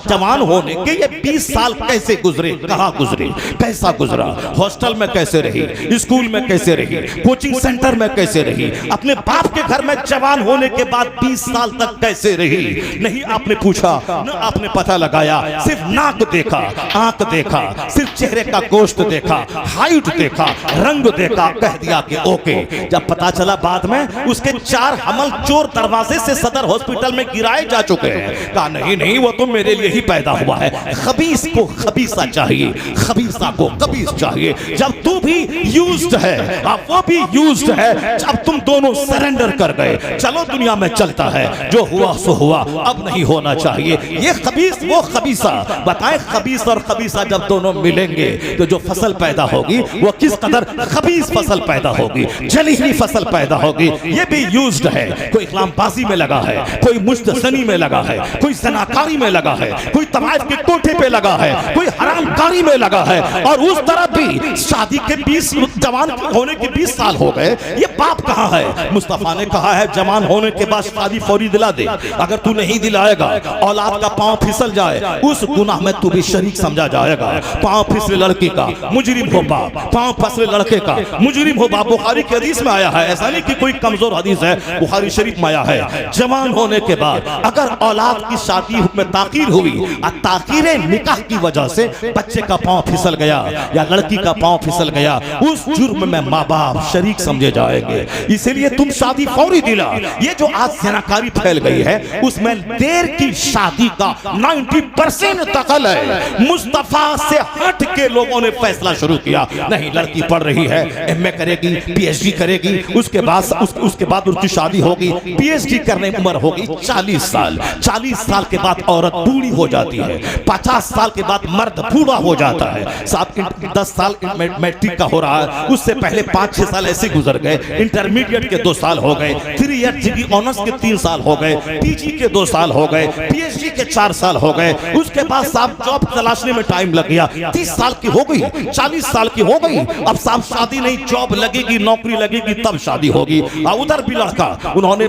जवान होने के ये 20 साल कैसे गुजरे, कहाँ गुजरे, कैसा गुजरा, हॉस्टल में कैसे रही, स्कूल में कैसे रही, कोचिंग सेंटर में कैसे रही, अपने बाप के घर में जवान होने के बाद 20 साल तक कैसे रही। नहीं आपने पूछा, न आपने पता लगाया, सिर्फ नाक देखा, आंख देखा, सिर्फ चेहरे का गोश्त देखा, हाइट देखा, रंग देखा, कह दिया कि ओके। जब पता चला बाद में उसके 4 हमल चोर दरवाजे से सदर हॉस्पिटल में गिराए जा चुके हैं, कहा नहीं वो तो मेरे लिए ही पैदा हुआ है। खबीस को खबीसा चाहिए, खबीसा को खबीस चाहिए। जब तू भी यूज्ड है अब वो भी यूज्ड है, जब तुम दोनों सरेंडर कर गए, चलो दुनिया में चलता है, जो हुआ सो हुआ, अब नहीं होना चाहिए। ये खबीस वो खबीसा, बताएं खबीस और खबीसा जब दोनों मिलेंगे तो जो फसल पैदा होगी वो किस कदर खबीस फसल पैदा होगी, जली हुई फसल पैदा होगी। ये भी यूज्ड है, कोई इस्लामबाजी में लगा है, कोई मुश्तसनी में लगा है, कोई जनाकारी में लगा है, कोई तवाइफ के कोठे पे लगा है, कोई हरामकारी में लगा है, और उस तरफ भी शादी के 20 जवान होने के 20 साल हो गए। ये बाप कहाँ है? मुस्तफा ने कहा है जवान होने के बाद शादी फौरी दिला दे, अगर तू नहीं दिलाएगा औलाद का पांव फिसल जाए, उस गुनाह में तू भी शरीक समझा जाएगा। पांव फिसले लड़की का मुजरिम हो बाप, पांव फिसले लड़के का मुजरिम हो बाप। बुखारी की हदीस में आया है, ऐसा नहीं कि कोई कमजोर हदीस है, बुखारी शरीफ में आया है, जवान होने के बाद अगर औलाद की शादी में ताकीर हुई, ताकीर निकाह की वजह से बच्चे का पांव फिसल गया या लड़की का पांव फिसल गया, उस जुर्म में माँ बाप शरीक समझे जाएंगे। इसीलिए तुम शादी फौरी दिला। ये जो आज जनाकारी फैल गई है उसमें देर की शादी का 90% दखल है। मुस्तफा मुस्तफा से हट के लोगों ने फैसला शुरू किया, नहीं लड़की पढ़ रही है, एमए करेगी, पीएचडी करेगी, उसके बाद उसकी शादी होगी, पीएचडी करने की उम्र होगी 40 साल। 40 साल के बाद औरत बूढ़ी हो जाती है, 50 साल के बाद मर्द बूढ़ा हो जाता है। साहब 10 साल मैट्रिक का हो रहा है, उससे पहले 5-6 साल ऐसे गुजर गए, इंटरमीडिएट के 2 साल हो गए, 3 ईयर डिग्री ऑनर्स के 3 साल हो गए, पीजी के 2 साल हो गए, पीएचडी के 4 साल हो गए। उसके बाद साहब जॉब तलाशने में टाइम लग गया, 30 साल की हो गई, 40 साल की हो गई। अब साहब शादी नहीं, जॉब लगेगी, नौकरी लगेगी, तब शादी होगी। उधर भी लड़का, उन्होंने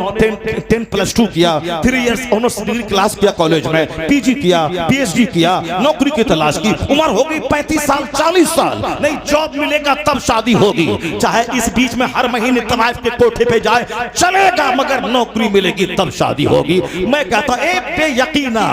10+2 किया, 3 इयर्स ऑनर्स डिग्री क्लास किया कॉलेज में, पीजी किया, पीएचडी किया, नौकरी की तलाश की, उम्र हो गई 35 साल, 40 साल, नहीं जॉब मिलेगा तब शादी होगी। चाहे इस बीच में हर महीने तवाइफ के कोठे पे जाए चलेगा, मगर नौकरी मिलेगी तब शादी होगी। मैं कहता ए बेयकीना,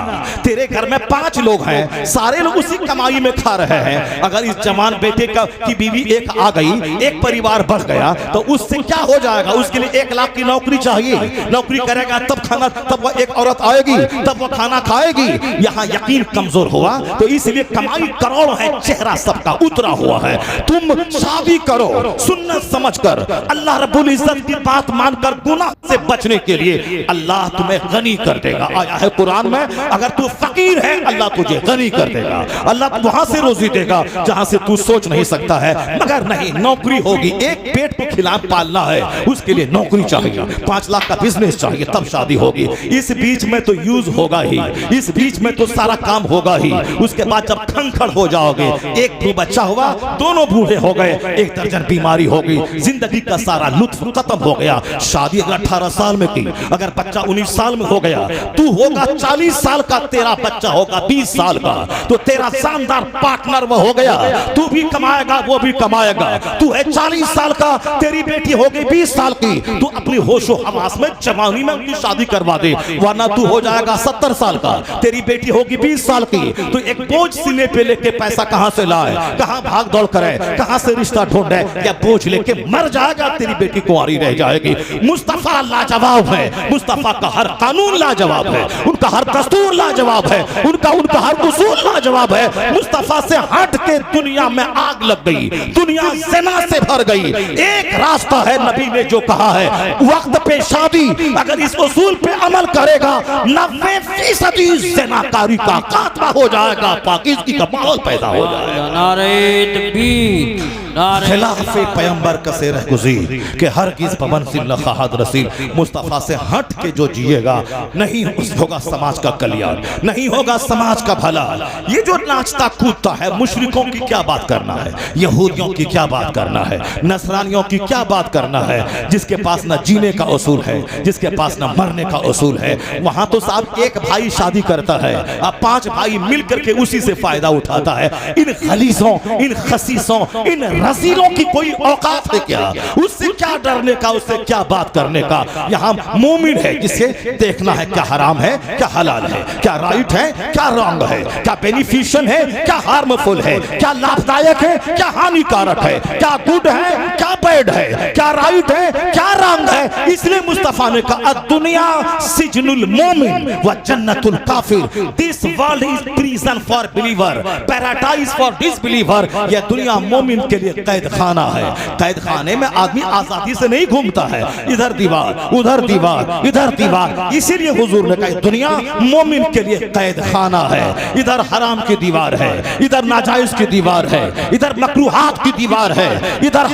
तेरे घर में 5 लोग हैं, सारे लोग उसी कमाई में खा रहे हैं। अगर इस जवान बेटे की बीवी एक आ गई, एक परिवार बढ़ गया, तो उससे क्या हो जाएगा? उसके लिए 1 लाख की नौकरी चाहिए, नौकरी करेगा तब खाना, तब वह एक औरत आएगी, तब वह खाना खाएगी। यहाँ यकीन कमजोर हुआ, तो इसलिए कमाई करोड़ है, चेहरा सबका उतरा हुआ है। तुम शादी करो सुन्नत समझकर, अल्लाह रब्बुल इज्जत की बात मानकर, गुनाह से बचने के लिए अल्लाह तुम्हें गनी कर देगा। आया है कुरान में, अगर तू फकीर है अल्लाह तुझे गनी कर देगा, अल्लाह वहां से रोजी देगा जहां से तू सोच नहीं सकता है। मगर नहीं, नौकरी होगी, एक पेट को खिलाना पालना है, उसके लिए नौकरी चाहिए, 5 लाख का बिजनेस चाहिए, तब शादी होगी। इस बीच में तो यूज होगा ही, इस बीच में तो सारा काम होगा ही। उसके बाद जब खंखड़ हो जाओगे, एक दो बच्चा हुआ, दोनों बूढ़े हो गए, 1 दर्जन बीमारी हो गई, जिंदगी का सारा लुत्फ खत्म हो गया। शादी अगर 18 साल में की, अगर बच्चा 19 साल में हो गया, तू होगा 40 साल का, तेरा बच्चा होगा 20 साल का, तो तेरा शानदार पार्टनर वो हो गया। तू भी कमाएगा, वो भी कमाएगा। तू है 40 साल का, तेरी बेटी हो गई 20 साल की, तू अपनी होशो हवास में जवानी में उनकी शादी करवा दे, वरना तू हो जाएगा 70 साल का, तेरी बेटी होगी 20 साल की। तो एक बोझ सीने पे लेके पैसा कहां से लाए, कहां भाग दौड़ करे, कहां से रिश्ता ढूंढे, या बोझ लेके मर जाएगा, तेरी बेटी कुंवारी रह जाएगी। मुस्तफा लाजवाब है, मुस्तफा का हर कानून लाजवाब है, उनका हर दस्तूर लाजवाब है, उनका हर उसूल लाजवाब है। मुस्तफा से हट के दुनिया में आग लग गई, दुनिया ज़िना से भर गई। एक रास्ता है, नबी ने जो कहा है, वक्त पे शादी, अगर इस उसूल पे अमल करेगा 90% ज़िनाकारी का खात्मा हो जाएगा, पाकीज़गी का माहौल पैदा हो जाएगा। नारे तकबीर, नारे खिलाफे पैगंबर का से रहगुज़ीर कि हरगिज़ पमंज़िल न ख़ाहद रसील। मुस्तफ़ा से हट के जो जिएगा, नहीं होगा समाज का कल्याण, नहीं होगा समाज का भला। ये जो नाचता कूदता है, मुशरिकों की क्या बात करना है, यहूदियों की क्या बात करना है, नसरानियों की क्या बात करना है, जिसके पास न जीने का उसूल है, जिसके पास न मरने का उसूल है। वहां तो साहब एक भाई शादी करता है, अब 5 भाई मिलकर के उसी से फायदा उठाता है। इन खलीसों, इन खसीसों, इन रसीलों की कोई औकात है क्या? उससे क्या डरने का, उससे क्या बात करने का? यहाँ मोमिन है, जिसे देखना है क्या हराम है, क्या हलाल है, क्या राइट है, क्या रॉन्ग है, क्या बेनिफिशियल है, क्या हार्मफुल है, क्या लाभदायक है, क्या हानिकारक है, क्या गुड है, क्या बैड है, क्या राइट है, क्या रॉन्ग है। इसलिए मुस्तफा ने कहा दुनिया सिजनुल मोमिन व जन्नतुल काफिर। This world is prison for believer, paradise for disbeliever. यह दुनिया मोमिन के लिए कैद खाना है। कैद खाने में आदमी आजादी से नहीं घूमता है, इधर दीवार, उधर दीवार, इधर दीवार। इसीलिए हुजूर ने कहा दुनिया मोमिन के लिए कैद खाना है। इधर हराम की दीवार है, इधर नाजायज की दीवार है, इधर मकरूहात की दीवार है, इधर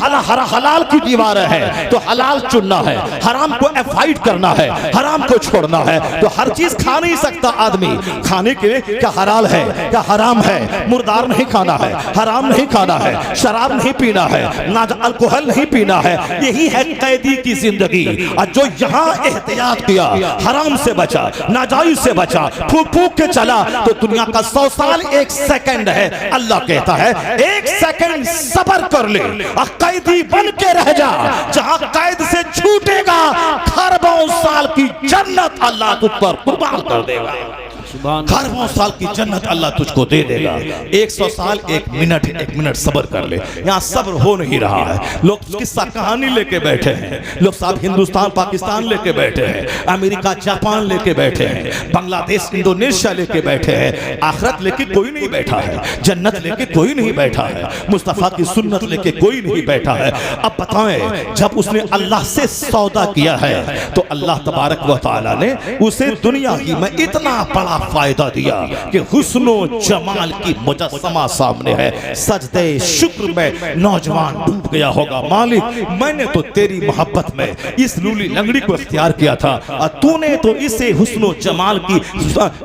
हलाल की दीवार है। तो हलाल चुनना है, हराम को अवॉइड करना है, हराम को छोड़ना है। तो हर चीज खा नहीं सकता आदमी। खाने के लिए क्या हलाल है, क्या हराम है? मुर्दार नहीं खाना है, हराम नहीं खाना है, शराब नहीं पीना है, ना अल्कोहल नहीं पीना है। यही है कैदी की जिंदगी। और जो यहाँ एहतियात किया, हराम से बचा, नाजायज से बचा, फूक फूक के चला, तो दुनिया का 100 साल 1 सेकंड है। अल्लाह कहता है 1 सेकंड सब्र कर ले और कैदी बन के रह जा। जहां कैद से छूटेगा, खरबों साल की जन्नत अल्लाह तुझ पर कुर्बान कर देगा। खरबों साल की जन्नत अल्लाह तुझको दे देगा। 100 साल 1 मिनट सब्र कर ले। यहाँ सब्र हो नहीं रहा है। लोग किस्सा कहानी लेके बैठे हैं, लोग साहब हिंदुस्तान पाकिस्तान लेके बैठे हैं, अमेरिका जापान लेके बैठे हैं, बांग्लादेश इंडोनेशिया लेके बैठे हैं। आखिरत लेके कोई नहीं बैठा है, जन्नत लेके कोई नहीं बैठा है, मुस्तफा की सुन्नत लेके कोई नहीं बैठा है। अब बताएं, जब उसने अल्लाह से सौदा किया है तो अल्लाह तबारक व तआला ने उसे दुनिया की में इतना बड़ा फायदा दिया कि हुस्नो जमाल की मुजस्समा सामने है। सजदे शुक्र में नौजवान डूब गया होगा, मालिक मैंने तो तेरी मोहब्बत में इस लूली लंगड़ी को इख्तियार किया था और तूने तो इसे हुस्नो जमाल की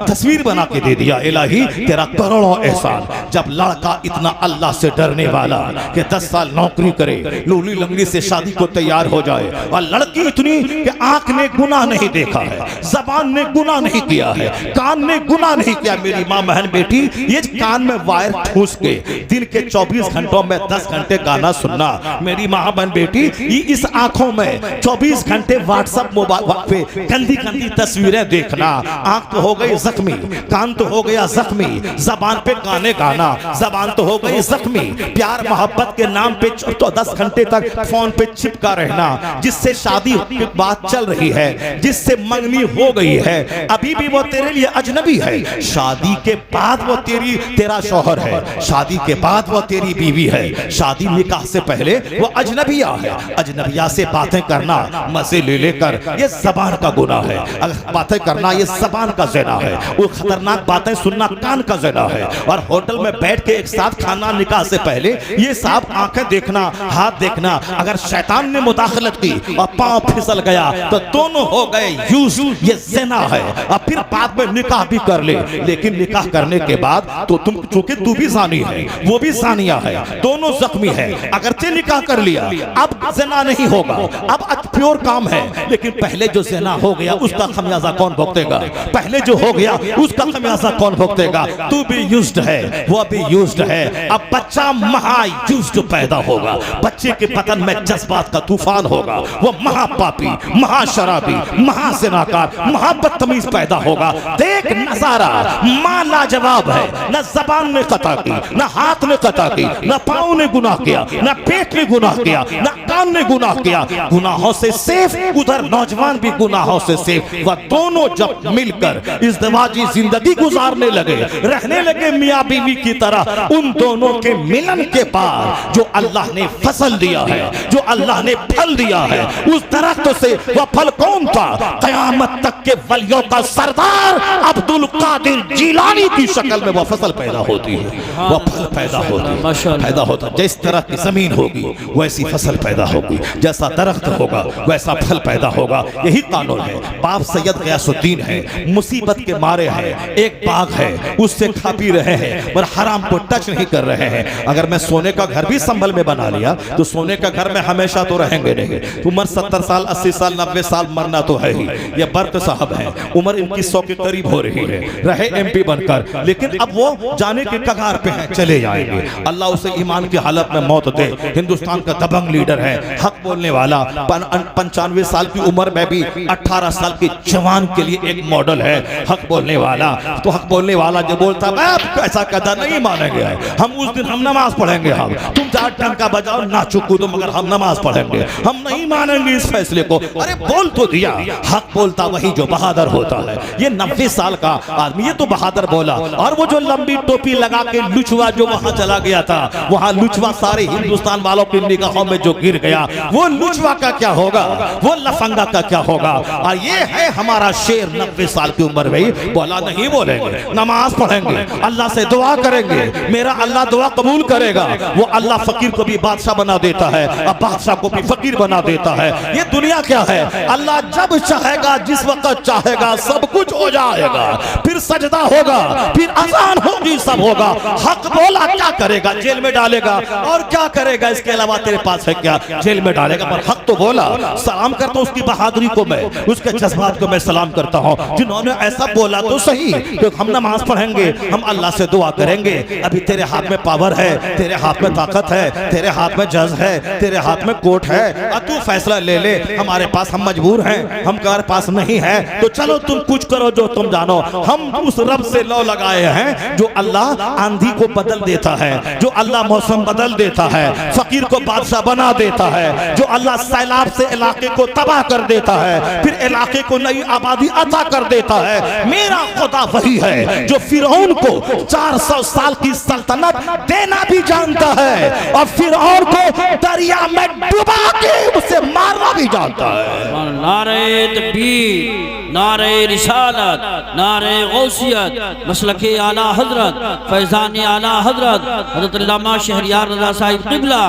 तस्वीर बना के दे दिया। इलाही तेरा करोड़ों एहसान। जब लड़का इतना अल्लाह से डरने वाला कि 10 साल नौकरी करे, लूली लंगड़ी से शादी को तैयार हो जाए, और लड़की इतनी कि आंख ने गुनाह नहीं देखा है, जबान ने गुनाह नहीं किया है, कान ने गुनाह नहीं किया। मेरी माँ बहन बेटी, ये कान में वायर ठूस के दिन के 24 घंटों में 10 घंटे गाना सुनना, मेरी माँ बहन बेटी इस आंखों में 24 घंटे व्हाट्सएप मोबाइल पे गंदी गंदी तस्वीरें देखना, आंख तो हो गई जख्मी, कान तो हो गया जख्मी, जबान पे गाने गाना, जबान तो हो गई जख्मी। प्यार मोहब्बत के नाम पे तो 10 घंटे तक फोन पे चिपका रहना, जिससे शादी की बात चल रही है, जिससे मंगनी हो गई है, अभी भी वो तेरे लिए अजनबी है। शादी के बाद वो तेरा शौहर है, शादी के बाद वो तेरी बीवी है, शादी निकाह से पहले वो अजनबिया है। अजनबिया से बातें करना मजे ले लेकर ये जबान का गुनाह है। अगर बातें करना ये जबान का ज़िना है। वो खतरनाक बातें सुनना कान का ज़िना है। और होटल में बैठ के एक साथ खाना निकाह से पहले ये साफ आंखें देखना, हाथ देखना, अगर शैतान ने मुदाखलत की और पांव फिसल गया तो दोनों हो गए यूज, ये ज़िना है। और फिर बाद में निकाह भी कर ले, लेकिन निकाह करने के बाद तो तुम, चूंकि तू भी ज़ानी है वो भी ज़ानिया है, दोनों जख्मी है। अगरचे निकाह कर लिया, अब ज़िना नहीं होगा, अब प्योर काम है, लेकिन पहले जो ज़िना हो गया उसका खमियाजा कौन भुगतेगा? पहले जो हो गया उसका खमियाजा कौन भुगतेगा? तू भी यूज्ड है, वो भी यूज्ड है। अब बच्चा महा यूज्ड पैदा होगा, बच्चे के बदन में जज्बात का तूफान होगा, वो महापापी, महाशराबी, महाज़िनाकार, महाबदतमीज पैदा होगा। देख नजारा, मां लाजवाब है, न जबान ने कता की, न हाथ ने कता की, न पाँव ने गुनाह किया, न पेट ने गुनाह किया, न कान ने गुनाह किया। गुनाहों से सेफ, उधर नौजवान भी गुनाहों से सेफ। वह दोनों जब मिलकर इज़्दिवाजी जिंदगी गुजारने लगे, रहने लगे मियाँ बीवी की तरह, उन दोनों के मिलन के बाद जो अल्लाह ने फसल दिया है, जो अल्लाह ने फल दिया है, उस दरख्त से वह फल कौन था? क़यामत तक के वलियों का सरदार अब्दुल कादिर जिलानी की शक्ल में वह फसल पैदा होती है, वह फल पैदा होता है। जिस तरह की जमीन होगी वैसी फसल पैदा होगी, जैसा दरख्त होगा वैसा फल पैदा होगा। यही कानून है। बाप सैयद गयासुद्दीन है, मुसीबत के मारे हैं, एक बाग है उससे खा पी रहे हैं, पर हराम को टच नहीं कर रहे हैं। अगर मैं सोने का घर भी संभल में बना लिया तो सोने का घर में हमेशा तो रहेंगे नहीं। उम्र 70 साल 80 साल 90 साल मरना तो है ही। ये बर्क साहब हैं, उम्र इनकी 100 के करीब हो रही है, रहे MP बनकर, लेकिन अब वो जाने के कगार पे हैं, चले जाएंगे। अल्लाह उसे ईमान की हालत में मौत दे। हिंदुस्तान का दबंग लीडर है, हक बोलने वाला, 95 साल की उम्र में भी 18 साल के जवान के लिए एक मॉडल है, हक बोलने वाला। तो हक बोलने वाला जो बोलता है ऐसा कदा नहीं मानेंगे, हम उस दिन हम नमाज पढ़ेंगे, हम तुम चार टंका बजाओ नाचो कूदो मगर हम नमाज पढ़ेंगे, हम नहीं मानेंगे इस फैसले को। अरे बोल तो दिया, हक बोलता वही जो बहादुर होता है। ये 90 साल का आदमी ये तो बहादुर बोला। और वो जो लंबी टोपी लगा के लुचवा जो वहां चला गया था, वहां लुचवा सारे हिंदुस्तान वालों की निगाहों में जो गिर गया, वो लुचवा का क्या होगा, वो लफंगा का क्या होगा? और ये है हमारा शेर 90 साल की उम्र में बोला नहीं बोलेंगे, नमाज पढ़ेंगे, अल्लाह से दुआ करेंगे, मेरा अल्लाह दुआ कबूल करेगा। वो अल्लाह फकीर को भी बादशाह बना देता है, अब बादशाह को भी फकीर बना देता है। ये दुनिया क्या है? अल्लाह जब चाहेगा, जिस वक्त चाहेगा, सब कुछ हो जाएगा। फिर सजदा होगा, फिर अजान होगी, सब होगा। हक बोला क्या करेगा? जेल में डालेगा। और क्या करेगा इसके अलावा? तेरे पास है क्या? जेल में डालेगा। पर हक तो बोला। सलाम करता हूँ उसकी बहादुरी को, मैं उसके जज्बात को मैं सलाम करता हूँ, जिन्होंने ऐसा बोला तो सही कि हम नमाज पढ़ेंगे, हम अल्लाह से दुआ करेंगे। अभी तेरे हाथ में पावर है, तेरे हाथ में ताकत है, तेरे हाथ में जज है, तेरे हाथ में कोर्ट है, और तू फैसला ले ले। हमारे पास हम मजबूर हैं, हमारे पास नहीं है, तो चलो तुम कुछ करो जो तुम जानो। हम उस रब से लौ लगाए हैं जो अल्लाह आंधी को बदल देता है, जो अल्लाह मौसम बदल देता है, फकीर को बादशाह बना देता है, जो अल्लाह सैलाब से इलाके को तबाह कर देता है, फिर इलाके को नई आबादी अता कर देता है। मेरा खुदा वही है जो फिरौन को 400 साल की सल्तनत देना भी जानता है और फिरौन को दरिया में डुबा के उसे मारना भी जानता है। नारे तकबीर, नारे रिसालत, नारे गौसियत, मसलके आला हजरत, फैजान आला हजरत हजरत अल्लामा शहरियार रज़ा साहिब क़िबला,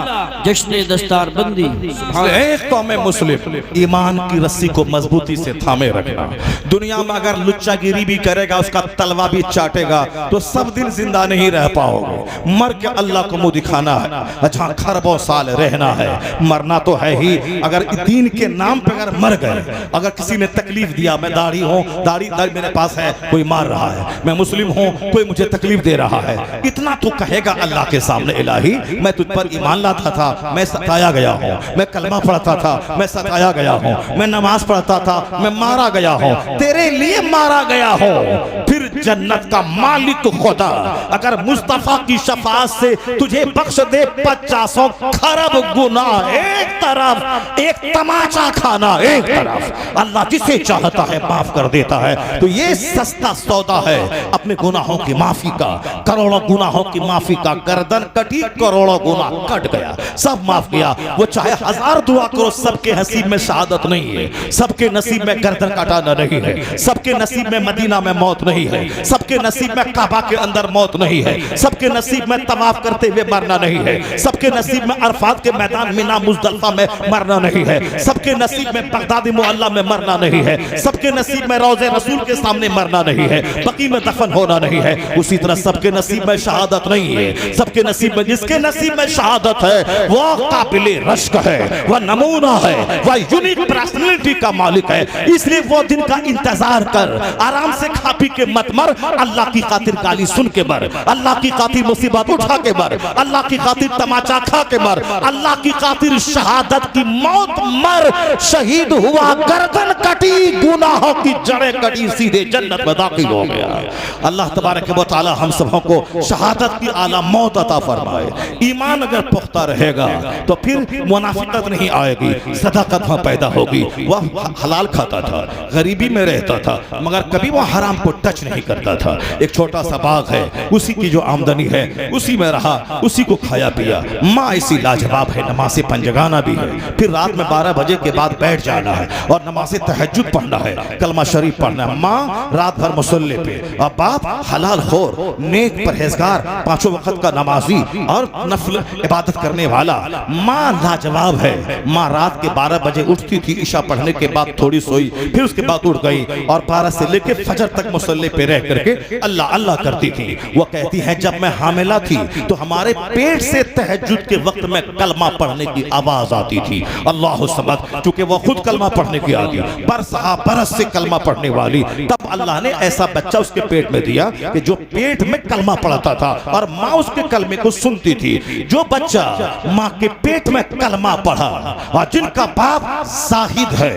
जश्न दस्तार बंदी। एक कौम मुस्लिम ईमान की रस्सी को मजबूती से थामे रखना। दुनिया में अगर लुच्चागिरी भी करेगा, उसका तलवा भी चाटेगा, तो सब दिन जिंदा नहीं रह पाओगे। मर के अल्लाह को मुंह दिखाना है। अच्छा, खरबों साल रहना है, मरना तो है ही। अगर दीन के नाम पे अगर मर गए, अगर किसी ने तकलीफ दिया, मैं दाढ़ी हूँ, दाढ़ी मेरे पास है, कोई मार रहा है, मैं मुस्लिम हूँ, कोई मुझे तकलीफ दे रहा है, इतना तो कहेगा अल्लाह के सामने, इलाही मैं तुझ पर ईमान लाता था, मैं सताया गया हूँ, मैं कलमा पढ़ता था, मैं सताया गया हूँ, मैं नमाज पढ़ता था, मैं मारा गया हूँ, तेरे लिए मारा गया हूँ। फिर जन्नत का मालिक खुदा अगर मुस्तफा की शफाअत से तुझे बख्श दे 50 खरब गुनाह एक तरफ, एक तमाचा खाना एक तरफ, अल्लाह जिसे चाहता है माफ कर देता है। तो ये सस्ता सौदा है अपने गुनाहों की माफी का, करोड़ों गुनाहों की माफी का। गर्दन कटी, करोड़ों गुनाह कट गया, सब माफ किया। वो चाहे 1000 दुआ करो, सबके नसीब में शहादत नहीं है, सबके नसीब में गर्दन कटाना नहीं है, सबके नसीब में मदीना में मौत नहीं है, सबके नसीब में काबा के अंदर मौत नहीं है, सबके नसीब में तवाफ करते हुए मरना नहीं है, सबके नसीब में अरफात के मैदान मिना मुजदलफा में मरना नहीं है, सबके नसीब में बगदादी मुअल्ला में मरना नहीं है, सबके नसीब में रोज़े रसूल के सामने मरना नहीं है, बकी में दफन होना नहीं है। उसी तरह सबके नसीब में शहादत नहीं है। सबके नसीब में, जिसके नसीब में शहादत है वो काबिले रश्क है, वह नमूना है, वह यूनिक पर्सनालिटी का मालिक है। इसलिए वो दिन का इंतजार कर, आराम से खा पी के मत मर, अल्लाह की खातिर गाली सुन के मर, अल्लाह की खातिर मुसीबत उठा के मर, अल्लाह की खातिर तमाचा खा के मर, अल्लाह की खातिर शहादत की मौत मर। शहीद हुआ, गर्दन कटी, गुनाहों की जड़ें कटी, सीधे जन्नत में दाखिल हो गया। अल्लाह तबारक व तआला हम सबों को शहादत की आला मौत अता फरमाए। ईमान अगर पुख्ता रहेगा तो फिर मुनाफिकत नहीं आएगी, सदाकत वहाँ पैदा होगी। वह हलाल खाता था, गरीबी में रहता था, मगर कभी वह हराम को टच नहीं करता था। एक छोटा सा बाग है, उसी की जो आमदनी है उसी में रहा, उसी को खाया पिया। माँ ऐसी लाजवाब है, नमाज़े पंजगाना भी है, फिर रात में 12 बजे के बाद बैठ जाना है और नमाज़े तहज्जुद पढ़ना है, कलमा शरीफ पढ़ना है। माँ रात भर मुसल्ले पे, और बाप हलाल खोर, नेक परहेजगार, 5 वक्त का नमाजी और नफल इबादत करने वाला। माँ लाजवाब है। माँ रात के 12 बजे उठती थी, ईशा पढ़ने के बाद थोड़ी सोई, फिर उसके बाद उठ गई और 12 से लेके फजर तक मुसल्ले पे रह करके अल्लाह अल्लाह करती थी। वो कहती है जब मैं हामिला थी तो हमारे पेट से तहज्जुद के वक्त में कलमा पढ़ने की आवाज आती थी, अल्लाह समद, क्योंकि वो खुद कलमा पढ़ने की आती, बरस से कलमा पढ़ने वाली। तब अल्लाह ने ऐसा बच्चा उसके पेट में दिया कि जो पेट में कलमा पढ़ता था और माँ उसके कलमे को सुनती थी। जो बच्चा माँ के पेट में कलमा पढ़ा और जिनका बाप जाहिद है,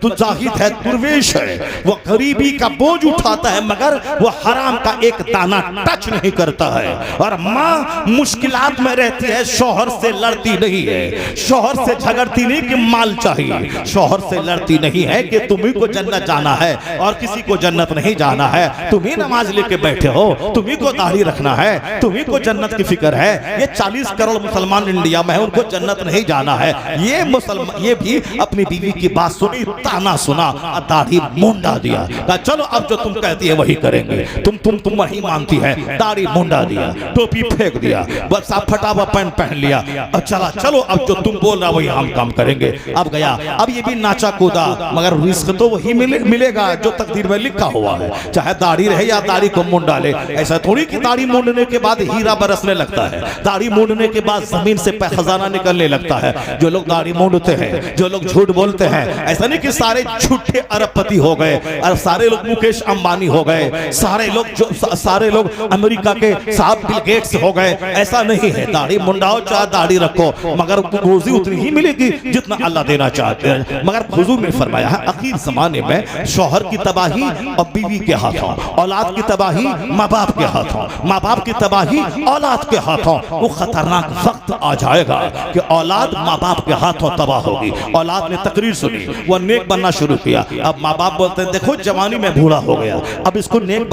जाहिद है, दुर्वेश है, वो गरीबी का बोझ उठाता है मगर वो हराम का एक दाना टच नहीं करता है, और माँ मुश्किलात में रहती है, शौहर से लड़ती नहीं है, शौहर से झगड़ती नहीं कि माल चाहिए, शौहर से लड़ती नहीं है कि तुम्ही को जन्नत जाना है और किसी को जन्नत नहीं जाना है, तुम्ही नमाज लेके बैठे हो, तुम्ही को दाढ़ी रखना है, तुम्ही को जन्नत की फिक्र है। ये 40 करोड़ मुसलमान इंडिया में है, उनको जन्नत नहीं जाना है। ये मुसलमान, ये भी अपनी बीवी की बात सुनी, ताना सुना, दाढ़ी मुंडा दिया, चलो अब जो तुम कहती है वही करेंगे, तुम वही मानती है, दाढ़ी मुंडा दिया, टोपी फेंक दिया, बस आप फटा हुआ पैंट पहन लिया, अब चला चलो अब जो तुम बोल रहा वही हम काम करेंगे। अब गया, अब ये भी नाचा कूदा, मगर रिस्क तो वही मिलेगा जो तकदीर में लिखा हुआ है, चाहे दाढ़ी रहे या दाढ़ी को मुंड डाले। ऐसा थोड़ी कि दाढ़ी मुंडने के बाद हीरा बरसने लगता है, दाढ़ी मुंडने के बाद जमीन से खजाना निकलने लगता है। जो लोग दाढ़ी मुंडते हैं, जो लोग झूठ बोलते हैं, ऐसा नहीं कि सारे झूठे अरबपति हो गए और सारे लोग मुकेश अंबानी हो गए। गए, सारे लोग अमेरिका के साहब बिल गेट्स हो गए। ऐसा नहीं है, दाढ़ी मुंडाओ चाहे दाढ़ी रखो, मगर रोजी उतनी ही मिलेगी जितना अल्लाह देना चाहते हैं। मगर हुजूर ने फरमाया है आखिर जमाने में शौहर की तबाही और बीवी के हाथों, औलाद की तबाही माँ बाप के हाथों, माँ बाप की तबाही औलाद के हाथों। वो खतरनाक वक्त आ जाएगा कि औलाद माँ बाप के हाथों तबाह होगी। औलाद ने तकरीर सुनी, वो नेक बनना शुरू किया। अब माँ बाप बोलते हैं देखो जवानी में बूढ़ा हो गया, अब इसको नेक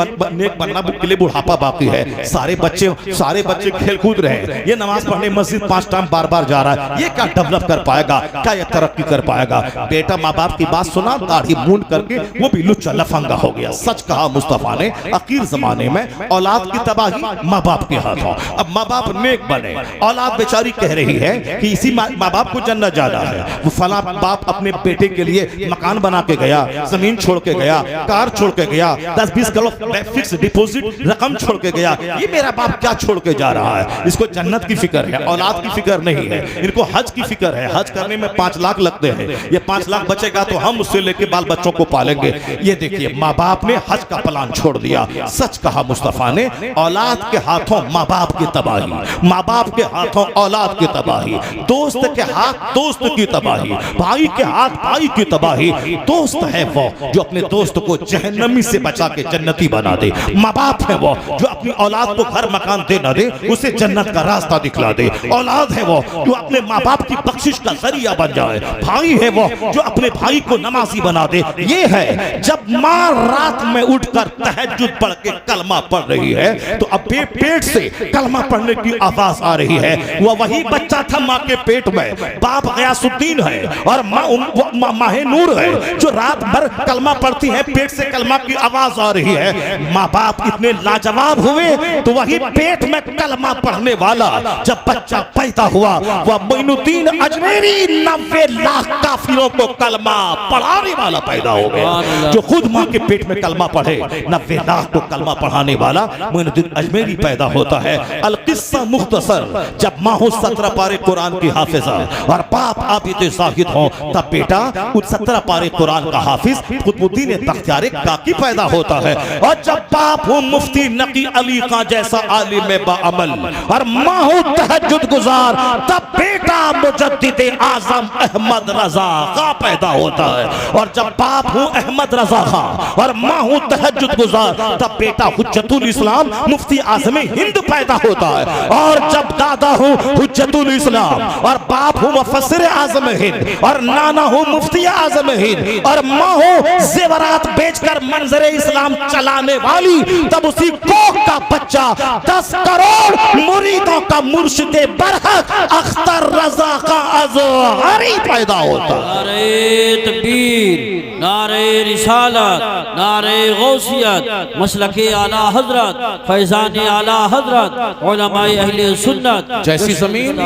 बनना के लिए बुढ़ापा बाकी है। सारे बच्चे खेल कूद रहे हैं, ये नमाज पढ़ने मस्जिद 5 टाइम बार जा रहा है, ये क्या डेवलप कर पाएगा, क्या ये तरक्की कर पाएगा। बेटा माँ बाप की बात सुना, दाढ़ी मूंड करके वो भी लुच्चा लफंगा हो गया। सच कहा मुस्तफा ने, आखिर जमाने में औलाद की तबाही माँ बाप के हाथों। अब माँ बाप नेक बने, औलाद बेचारी कह रही है कि इसी माँ बाप को जन्नत जाना है। वो फला बाप अपने बेटे के लिए मकान बना के गया, जमीन छोड़ के गया, कार छोड़ के गया, 10-20 करोड़ फिक्स डिपॉजिट रकम छोड़ के गया। ये मेरा बाप क्या छोड़ के जा रहा है? इसको जन्नत की फिक्र है, औलाद की फिक्र नहीं है। इनको हज की फिक्र है, हज करने में 5 लाख लगते हैं, ये 5 लाख बचेगा तो हम उससे लेके बाल बच्चों को पालेंगे। ये देखिए माँ बाप ने हज का प्लान छोड़ दिया। सच कहा मुस्तफा ने, औलाद के हाथों माँ बाप की तबाही, माँ बाप के हाथों औलाद की तबाही, दोस्त के हाथ दोस्त की तबाही, भाई के हाथ भाई की तबाही। दोस्त है वो जो अपने दोस्त को जहन्नमी से बचा के जन्नती बना दे। माँ बाप है वो जो अपनी औलाद को घर मकान दे न दे, उसे जन्नत का रास्ता दिखला दे। औलाद है वो जो अपने माँ बाप की बख्शिश का जरिया बन जाए। भाई है वो जो अपने भाई को नमाजी बना दे। ये है जब माँ रात में उठकर तहज्जुद पढ़ के कलमा पढ़ रही है तो अब पेट से कलमा पढ़ने की आवाज आ रही है। वह वही बच्चा था माँ के पेट में, बाप गयासुद्दीन है और माहे नूर है जो रात भर कलमा पढ़ती है, पेट से कलमा की आवाज आ रही है। माँ बाप इतने लाजवाब हुए तो वही पेट में कलमा पढ़ने वाला जब बच्चा पैदा हुआ वह मोइनुद्दीन अजमेरी 90 लाख काफिरों को कलमा पढ़ाने वाला पैदा हो गया। जो खुद माँ के पेट में कलमा पढ़े, 90 लाख को कलमा पढ़ाने वाला मोइनुद्दीन अजमेरी पैदा होता है। अल किस्सा मुख्तसर, जब माँ हो 17 पारे कुरान की हाफिजा और बाप आबिद ज़ाहिद हो, तब बेटा उस 17 पारे कुरान का हाफिज कुतुबुद्दीन बख्तियार काकी पैदा होता है। और जब बाप हो मुफ्ती नकी अली का जैसा आलिम बाअमल और माँ हो तहज्जुद गुजार, तब बेटा मुजद्दिद आजम अहमद रजा का पैदा होता है। और जब बाप हो अहमद रजा खां और माँ हो तहज्जुद गुजार, तब बेटा हुज्जतुल इस्लाम मुफ्ती आजम हिंद पैदा होता है। और जब दादा हो हुज्जतुल इस्लाम और बाप हो मुफस्सिर आजम हिंद और नाना हो मुफ्ती आजम हिंद और माँ हो जेवरात बेचकर मंजर इस्लाम चलाने वाली, तब उसी कोख का बच्चा 10 करोड़ मुरीदों का मुर्शिद बरहक अख्तर रजा का अज़हरी पैदा होता। नारे तकबीर, नारे रिसालत, नारे गौसियत, मसलके आला हजरत, फैजान आला हजरत, उलमाए अहले सुन्नत। जैसी जमीन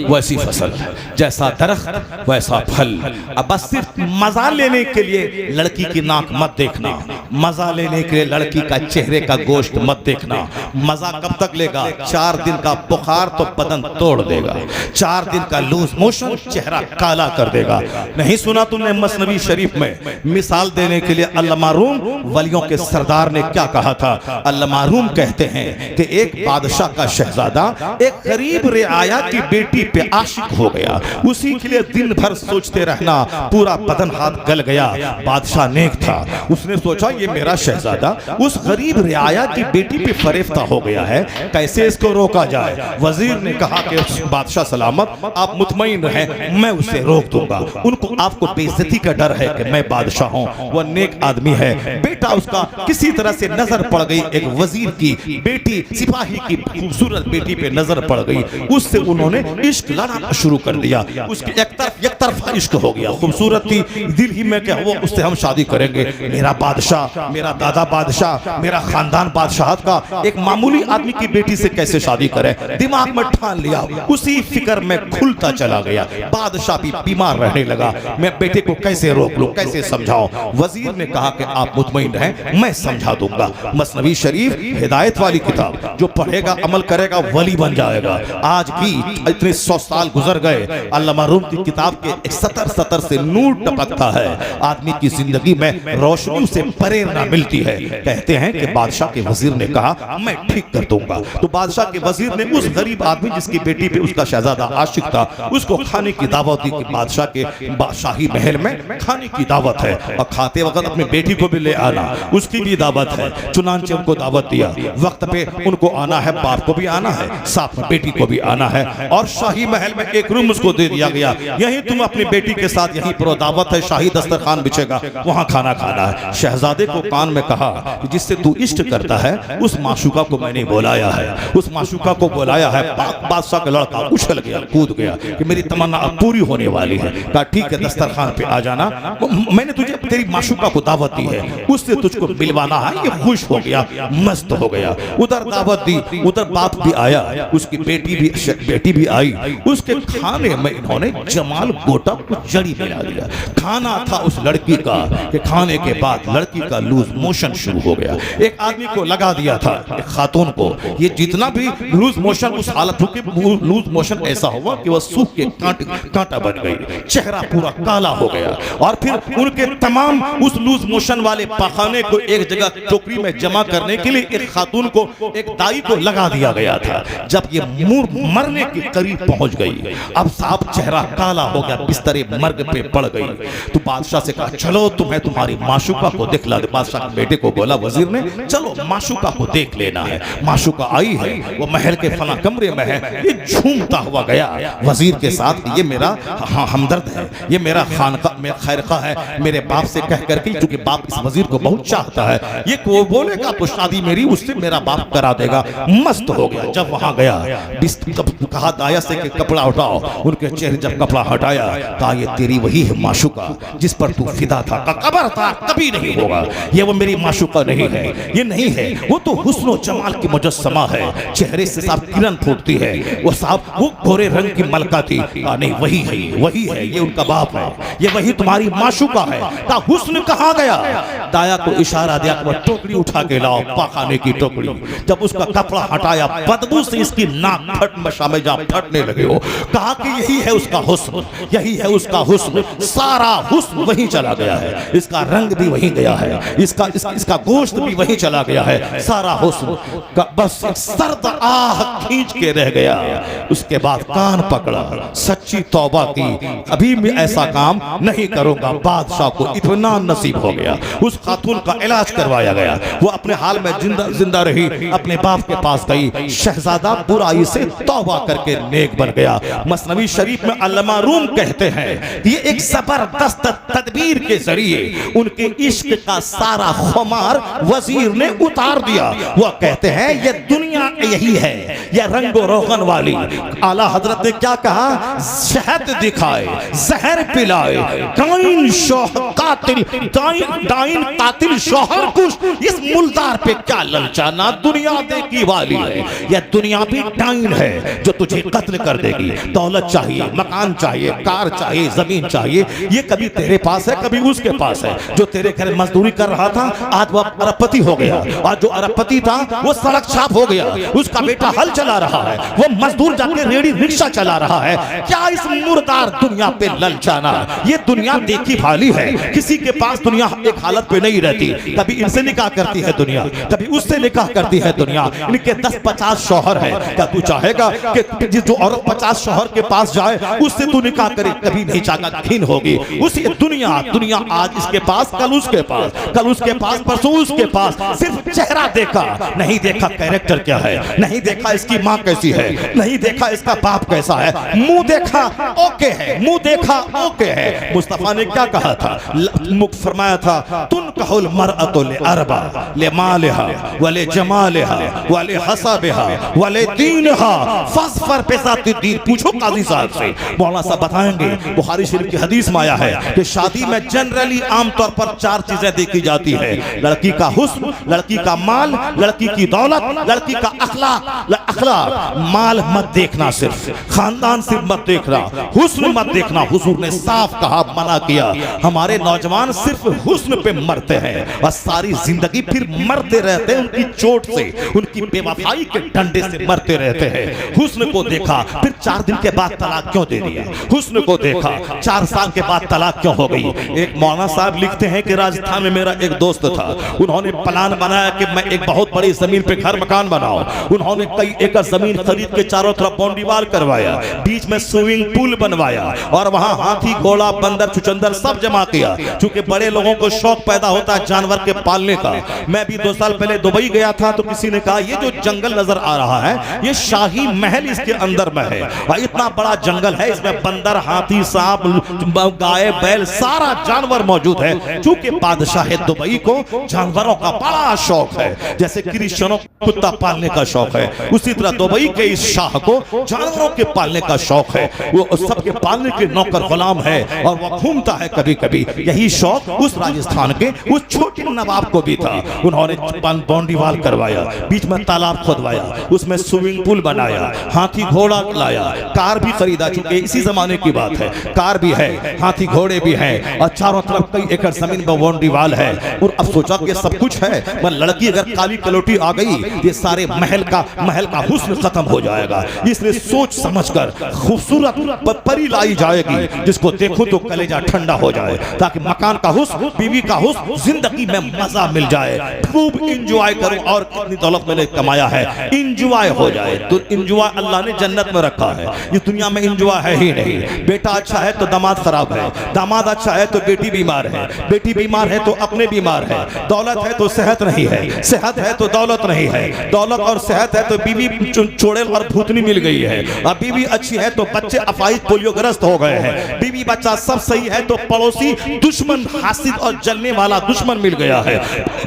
वैसी फसल, जैसा दरख्त वैसा फल। अब बस सिर्फ मजा लेने के लिए लड़की की नाक मत देखना, मजा लेने के लिए लड़की का चेहरे का गोश्त मत देखना। मजा कब तक लेगा? 4 दिन का बुखार तो बदन तोड़ देगा, 4 दिन का लूज मोशन चेहरा काला कर देगा। नहीं सुना तुमने मसनवी शरीफ में मिसाल देने के लिए अल्लामा रूम वलियों के सरदार ने क्या कहा था? अल्लामा रूम कहते हैं कि एक बादशाह का शहजादा एक गरीब रियाया की बेटी पे आशिक हो गया, उसी के लिए दिन भर सोचते रहना, पूरा बदन हाथ गल गया। बादशाह नेक था, उसने सोचा ये मेरा शहजादा उस गरीब रियाया की बेटी पे फरेफ्ता हो गया है, कैसे इसको रोका जाए? वजीर ने कहा कि बादशाह सलामत, आप मुतमईन रहें, मैं उसे रोक दूंगा। उनको आपको बेइज्जती का डर है कि मैं बादशाह हूं, वह नेक आदमी है। बेटा उसका किसी तरह से नजर पड़ गई, एक वजीर की बेटी, सिपाही की खूबसूरत बेटी पे नजर पड़ गई, उससे उन्होंने इश्क लड़ाना शुरू कर दिया। उसकी एक तरफा इश्क हो गया, खूबसूरत थी, दिल ही में क्या वो उससे हम शादी करेंगे। मेरा बादशाह, मेरा दादा बादशाह, मेरा खानदान बादशाहत का एक मामूली आदमी की बेटी से कैसे शादी करें? दिमाग में ठान लिया, उसी फिक्र में खुलता चला गया। बादशाह भी बीमार रहने लगा, मैं बेटे को कैसे रोक लूं, कैसे समझाऊं? वजीर ने कहा कि आप मुतमईन रहें, मैं समझा दूंगा। मसनवी शरीफ हिदायत वाली किताब, जो पढ़ेगा अमल करेगा वली बन जाएगा। आज भी इतने 100 साल गुजर गए, अल्लामा रूम की किताब के 70 से नूर टपकता है। आदमी की जिंदगी में रोशनी से परे प्रेरणा मिलती है। कहते हैं कि बादशाह के वजीर ने कहा मैं ठीक कर दूंगा। तो बादशाह के वजीर ने उस गरीब आदमी जिसकी बेटी पे उसका शहजादा आशिक था उसको खाने की दावत दी कि बादशाह के शाही महल में खाने की दावत है और खाते वक्त अपनी बेटी को भी ले आना, उसकी भी दावत है। चुनांचे उनको दावत दिया, वक्त पे उनको आना है, बाप को भी आना है, साथ में बेटी को भी आना है और शाही महल में एक रूम उसको दे दिया गया, यहीं तुम अपनी बेटी के साथ यहीं पर दावत है, शाही दस्तरखान बिछेगा, वहां खाना खाना है। शहजादे को कान में कहा कि जिससे तू इष्ट करता है उस माशूका को मैंने बुलाया है, उस माशूका को बुलाया है। बादशाह का लड़का उछल गया, कूद गया कि मेरी तमन्ना अब पूरी होने वाली है। कहा ठीक है दस्तरखान पे आ जाना, मैंने तुझे तेरी माशूका को दावत दी है, उससे तुझको मिलवाना है। ये खुश हो गया, मस्त हो गया। उधर दावत दी, उधर बाप भी आया, उसकी बेटी भी आई। उसके खाने में इन्होंने जमाल गोटा कुछ जड़ी मिला दिया। खाना था उस लड़की का कि खाने के बाद लड़की का लूज मोशन शुरू हो गया। एक आदमी को लगा दिया था, एक खातून को, ये जितना भी लूज मोशन उस हालत लूज मोशन ऐसा हुआ कि वह सूख के कांटा बन गई, चेहरा पूरा काला हो गया। और फिर उनके तमाम उस लूज मोशन वाले पाखाने को एक जगह टोकरी में जमा करने के लिए एक खातून को, एक दाई को लगा दिया गया था। जब ये मरने के करीब पहुंच गई, अब साहब चेहरा काला हो गया, बिस्तरे मर्ग पे पड़ गई। तो बादशाह से कहा चलो तुम्हें तुम्हारी माशूका को दिखला दे। बादशाह के बेटे को बोला वजीर ने चलो माशूका को देख लेना है। माशूका आई है, वो महल के फला कमरे में है, ये झूमता हुआ गया वजीर के साथ, ये मेरा हमदर्द है, ये मेरा खैरखा है, मेरे बाप से कह करके, क्योंकि बाप इस वजीर को बहुत चाहता है, ये को बोलेगा तो शादी मेरी उससे मेरा बाप करा देगा। मस्त हो गया। जब वहां गया कहा दाया से कि कपड़ा हटाओ, उनके चेहरे जब कपड़ा हटाया कहा ये तेरी वही है माशूका जिस पर तू फिदा था, कबर था कभी नहीं होगा, ये वो मेरी माशूका नहीं है, ये नहीं है, वो तो हुस्न जमाल की मुजस्समा है, चेहरे से साफ किरण फूटती है, वो साहब वो गोरे रंग की मलका थी। नहीं वही है, वही है, ये उनका बाप है, ये वही तुम्हारी माशूका है। का हुस्न कहाँ गया? दाया को इशारा दिया कि टोकरी उठा के लाओ, पाखाने की टोकरी। जब उसका कपड़ा हटाया बदबू से इसकी नाक में जा फटने लगे हो। कहा कि यही है उसका हुस्न, यही है उसका हुस्न, सारा हुस्न वहीं चला गया है, इसका रंग भी वहीं गया है, इसका गोश्त भी वहीं चला गया है, सारा हुस्न का बस एक सर्द आह खींच के रह गया। उसके बाद कान पकड़ा, सच्ची तौबा की, अभी मैं ऐसा काम नहीं करूंगा। बादशाह को इत्मीनान नसीब हो गया, उस खातून का इलाज करवाया गया, वो अपने हाल में जिंदा रही, अपने बाप के पास गई, शहजादा बुराई से तौबा करके नेक बन गया। मसनवी शरीफ में अल्लामा रूम कहते हैं ये एक जबरदस्त तदबीर के जरिए उनके इश्क का सारा खुमार वजीर ने उतार दिया। वह कहते हैं ये दुनिया यही है, यह रंगो रोगन वाली। आला हजरत ने क्या कहा? शहद दिखाए, जहर पिलाए, डाइन कातिल शौहर कुश, इस मुलदार पे क्या ललचाना, दुनिया देखी वाली है, यह दुनिया भी डाइन है जो तुझे कत्ल कर देगी। दौलत चाहिए, मकान चाहिए, कार चाहिए, जमीन चाहिए, ये कभी तेरे पास है कभी उसके पास है। जो तेरे घर मजदूरी कर रहा था आज वह अरबपति हो गया, और जो अरबपति था वो सड़क छाप हो गया, उसका बेटा हल चला रहा है, वो मजदूर जाके रेडी रिक्शा चला रहा है। क्या इस मुर्दार दुनिया पे ललचाना? ये दुनिया देखी भाली है, किसी के पास दुनिया एक हालत पे नहीं रहती। कभी इनसे निकाह करती है दुनिया, कभी उससे निकाह करती है दुनिया। इनके 10-50 शौहर है, क्या तू चाहेगा कि जो औरत 50 शौहर के पास जाए उससे तू निकाह करे? कभी नहीं चाहेगा, घिन होगी। उसी दुनिया आज इसके पास, कल उसके पास, कल उसके पास, परसों उसके पास। सिर्फ चेहरा देखा, नहीं देखा कैरेक्टर क्या है, नहीं देखा इसकी माँ कैसी है, नहीं देखा इसका बाप कैसा है। मुंह देखा ओके है, मुंह देखा ओके है। मुस्तफा ने क्या कहा था? मुख फरमाया था तुन कहल मरअतु ले अरबा ले मालिहा वले जमालिहा वले हसबिहा वले दीनहा फस्फर बिज़ाति दीन। पूछो काजी साहब से, मौलाना साहब बताएंगे। बुखारी शरीफ की हदीस में आया है कि शादी में जनरली आमतौर पर 4 चीजें देखी जाती है: लड़की का हुस्न, लड़की का माल, लड़की की दौलत, लड़की का अखलाक। अखलाक, माल मत देखना, सिर्फ खानदान सिर्फ मत देखना, हुस्न मत देखना। हुजूर ने साफ कहा, मना किया। हमारे नौजवान सिर्फ हुस्न पे मरते हैं और सारी जिंदगी फिर मरते रहते हैं, उनकी चोट से, उनकी बेवफाई के डंडे से मरते रहते हैं। हुस्न को देखा, फिर 4 दिन के बाद तलाक क्यों दे दिया? हुस्न को देखा, 4 साल के बाद तलाक क्यों हो गई? एक मौलाना साहब लिखते हैं कि राजस्थान में मेरा एक दोस्त था, उन्होंने प्लान बनाया कि मैं एक बहुत बड़ी जमीन पे घर मकान बनाऊं। उन्होंने कई एकड़ जमीन खरीद के चारों तरफ बाउंड्री वॉल करवाया, बीच में स्विमिंग पूल बनवाया और वहां हाथी, घोड़ा, बंदर, चुचंदर सब जमा किया। क्योंकि बड़े लोगों को शौक पैदा होता है जानवर के पालने का। मैं भी 2 साल पहले दुबई गया था तो किसी ने कहा ये जो जंगल नजर आ रहा है ये शाही महल इसके अंदर में है। भाई इतना बड़ा जंगल है, इसमें बंदर, हाथी, सांप, गाय, बैल, सारा जानवर मौजूद है। क्योंकि बादशाह दुबई को जानवरों का बड़ा शौक है, जैसे क्रिश्चियनों को कुत्ता पालने का शौक है, उसी तरह दुबई के इस शाह को जानवरों के पालने का शौक है। वो सबके पालने के नौकर गुलाम है और वो घूमता है कभी कभी। यही शौक उस राजस्थान के उस छोटे नवाब को भी था। उन्होंने बाउंड्री वॉल करवाया, बीच में तालाब खुदवाया, उसमें स्विमिंग पूल बनाया, हाथी घोड़ा लाया, कार भी खरीदा, चूंकि इसी जमाने की बात है, कार भी है, हाथी घोड़े भी हैं और चारों तरफ कई एकड़ जमीन में बाउंड्री वॉल है। और अब सोचा कि सब कुछ है, पर लड़की अगर काली कलोटी आ गई ये सारे महल का हुस्न खत्म हो जाएगा। इसलिए सोच समझकर खूबसूरत परी लाई जाएगी जिसको देखो तो कलेजा ठंडा हो जाए, ताकि मकान का हुस्न, बीवी का हुस्न, जिंदगी में मजा मिल जाए, खूब इंजॉय करो। और कितनी दौलत मैंने कमाया है, इंजॉय हो जाए। तो इंजॉय अल्लाह ने जन्नत में रखा है, ये दुनिया में इंजॉय है ही नहीं। बेटा अच्छा है तो दामाद खराब है, दामाद अच्छा है तो बेटी बीमार है, बेटी बीमार है तो अपने बीमार है, दौलत है तो सेहत नहीं है, सेहत है तो दौलत नहीं है, दौलत और सेहत है तो बीवी चोड़ेल और भूतनी मिल गई है, और बीवी अच्छी है तो बच्चे अपाहिज पोलियोग्रस्त हो गए हैं, बीवी बच्चा सब सही है तो पड़ोसी दुश्मन, हासिद और जलने वाला दुश्मन मिल गया है,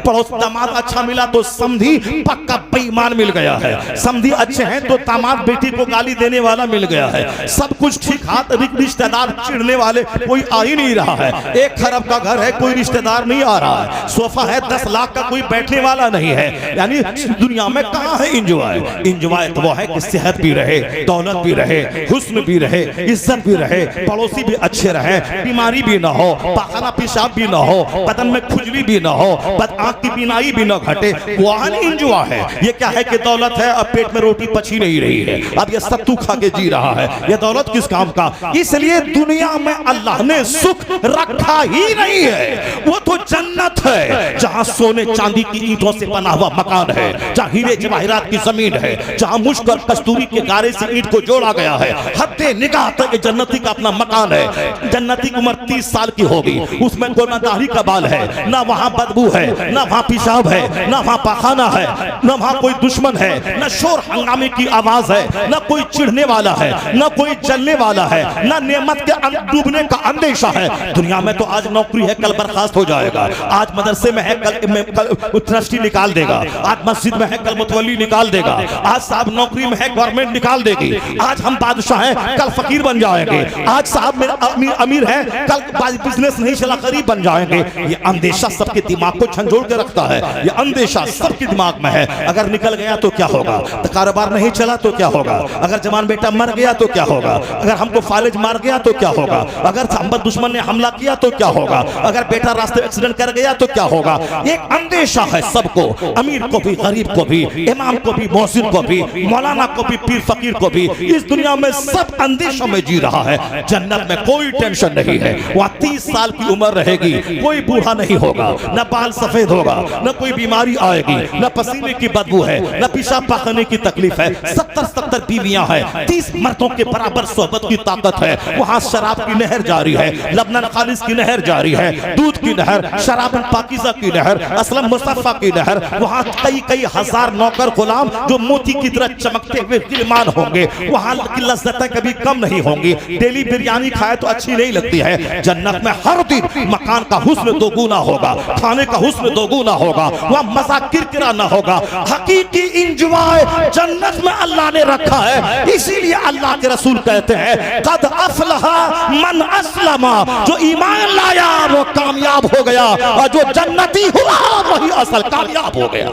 पड़ोस दामाद अच्छा मिला तो समधी पक्का बेईमान मिल गया है, समधी अच्छे हैं तो दामाद बेटी को गाली देने वाला मिल गया है, सब कुछ ठीक हाथ, रिश्तेदार चिढ़ने वाले कोई आ ही नहीं रहा है। 1 खरब का घर है, कोई रिश्तेदार नहीं आ रहा है, सोफा है 10 लाख का, कोई बैठने वाला नहीं है। यानी दुनिया में कहाँ है इंजॉय? इंजॉय तो वो है कि सेहत भी रहे, दौलत भी रहे, हुस्न भी रहे, इज्जत भी रहे, पड़ोसी भी अच्छे रहे, बीमारी भी ना हो, पाखाना पेशाब भी ना हो, बदन में खुजली भी ना हो, आंख की बीनाई भी ना घटे, वहां इंजॉय है। ये क्या है कि दौलत है अब पेट में रोटी पची नहीं रही है, अब ये सत्तू खा के जी रहा है, ये दौलत किस काम का? इसलिए दुनिया में अल्लाह ने सुख रखा ही नहीं है। वो तो जन्नत है जहां सोने चांदी की ईंटों से बना हुआ मकान है, जहां हीरे जवाहरात की जमीन है, जहां मुश्क और कस्तूरी के गारे से ईंट को जोड़ा गया है। हद्दे निगाह तक जन्नती का अपना मकान है। जन्नती की उम्र 30 साल की होगी, उसमें कोई दाढ़ी का बाल है, ना वहां बदबू है, ना वहां पेशाब है, ना वहां पाखाना है, ना वहां कोई दुश्मन है, ना शोर हंगामे की आवाज है, ना कोई चिढ़ने वाला है, ना कोई जलने वाला है, ना नेमत के डूबने का अंदेशा है। दुनिया में तो आज नौकरी है, कल बर्खास्त हो जाएगा, आज मदरसे में है, कल ट्रस्टी निकाल देगा, आज मस्जिद में है, कल मुतवल्ली निकाल देगा, आज साहब नौकरी में है, गवर्नमेंट निकाल देगी, आज हम बादशाह हैं, कल फकीर बन जाएंगे, आज साहब मेरा अमीर है, कल बिजनेस नहीं चला गरीब बन जाएंगे। ये अंदेशा सबके दिमाग को झंझोड़ के रखता है, ये अंदेशा सबके दिमाग में है। अगर निकल गया तो क्या होगा, तो कारोबार नहीं चला तो क्या होगा, अगर जवान बेटा मर गया तो क्या होगा, अगर हमको फालिज मार गया तो क्या होगा, अगर हम पर दुश्मन ने हमला किया तो क्या होगा, अगर बेटा रास्ते में एक्सीडेंट कर गया तो क्या होगा। एक अंदेशा है सबको, अमीर को भी, गरीब को भी, इमाम को भी, मोहसिन को भी, मौलाना को भी, पीर फकीर को भी। इस दुनिया में सब अंदेशों में जी रहा है। जन्नत में कोई टेंशन नहीं है, वहां 30 साल की उम्र रहेगी, कोई बूढ़ा नहीं होगा, न बाल सफेद होगा, न कोई बीमारी आएगी, न पसीने की बदबू है, न पेशाब पाखने की तकलीफ है। 70 बीवियां हैं, 30 मर्दों के बराबर सोहबत की ताकत है। वहां शराब की नहर जारी है, लबनन खालिस की नहर जारी है, दूध की नहर, शराब पाकीज़ा की नहर, असलम मुस्तफा की नहर। वहां कई हजार नौकर गुलाम जो मोती की तरह चमकते हुए गिलमान होंगे। वहां की लज्जतें कभी कम नहीं होंगी। डेली बिरयानी खाया खाए तो अच्छी नहीं लगती है। जन्नत में हर दिन मकान का हुस्न दोगुना होगा, खाने का हुस्न दोगुना होगा, वह मजा किरकिरा ना होगा। हकीकी इंजॉय जन्नत में अल्लाह ने रखा है। इसीलिए अल्लाह के रसूल कहते हैं कद अफलहा मन अस्लमा, जो ईमान लाया वो कामयाब हो गया, और जो जन्नती हुआ वही असल कामयाब हो गया।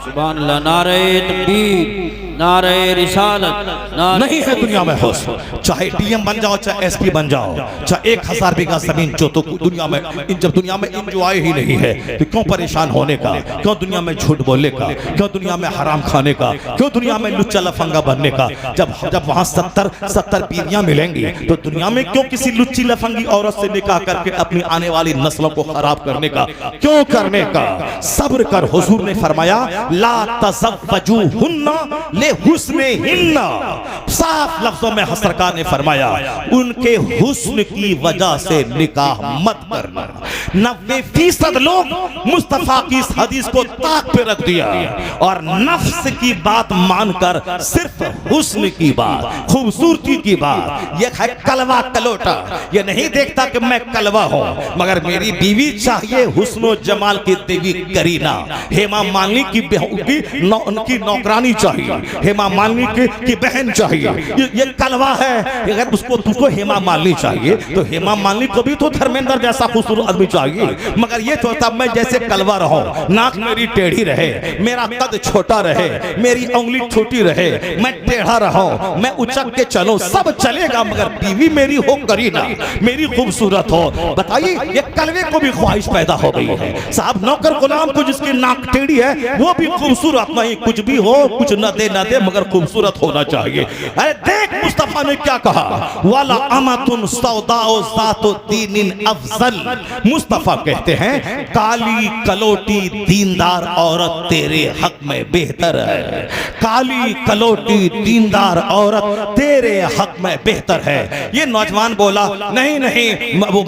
सुभान अल्लाह। नारे तकबीर, नारे रिसालत, नहीं है दुनिया में होश। चाहे डीएम बन जाओ, चाहे एसपी बन जाओ, चाहे 1000 बीघा जमीन जो, तो दुनिया में जब दुनिया में इंजॉय ही नहीं है तो क्यों परेशान होने का, क्यों दुनिया में झूठ बोलने का, क्यों दुनिया में हराम खाने का, क्यों दुनिया में लुच्चा लफंगा बनने का। जब वहां 70 बीवियां मिलेंगी तो दुनिया में क्यों किसी लुच्ची लफंगी औरत से निकाह करके अपनी आने वाली नस्लों को खराब करने का, क्यों करने का। सब्र कर। हुजूर ने फरमाया ला तज़व्वजुहुन्ना ले हुस्निहिन्ना। साफ लफ्जों में सरकार ने फरमाया उनके हुस्न की वजह से निकाह मत करना। 90% लोग मुस्तफा की इस हदीस को ताक पे रख दिया और नफ्स की बात मानकर सिर्फ हुस्न की बात, खूबसूरती की बात, ये है कलवा कलोटा। ये नहीं देखता कि मैं कलवा हूं, मगर मेरी बीवी चाहिए हुस्न जमाल की देवी करीना। हेमा मालिनी की नौकरानी चाहिए, हेमा मालिनी की बहन चाहिए। ये कलवा है। अगर उसको हेमा मालिनी चाहिए तो हेमा मालिनी को भी तो धर्मेंद्र जैसा खूबसूरत आदमी चाहिए। मगर ये चाहता मैं जैसे कलवा रहूं, नाक मेरी टेढ़ी रहे, मेरा कद छोटा रहे, मेरी उंगली छोटी रहे, मैं टेढ़ा रहूं, मैं उचक के चलूं, सब चलेगा, मगर बीवी मेरी हो करीना, मेरी खूबसूरत हो। बताइए ये कलवे को भी ख्वाहिश पैदा हो गई है। साहब नौकर गुलाम को जिसकी नाक टेढ़ी है वो भी खूबसूरत नहीं, कुछ भी हो, कुछ न दे मगर खूबसूरत होना चाहिए। अरे देख मुस्तफा ने क्या कहा, वाला अमतुन सौदाओ ज़ातो दीनिन अफजल। मुस्तफा कहते हैं काली कलोटी दीनदार औरत तेरे हक में बेहतर है। काली कलोटी दीनदार औरत तेरे हक में बेहतर है। ये नौजवान बोला नहीं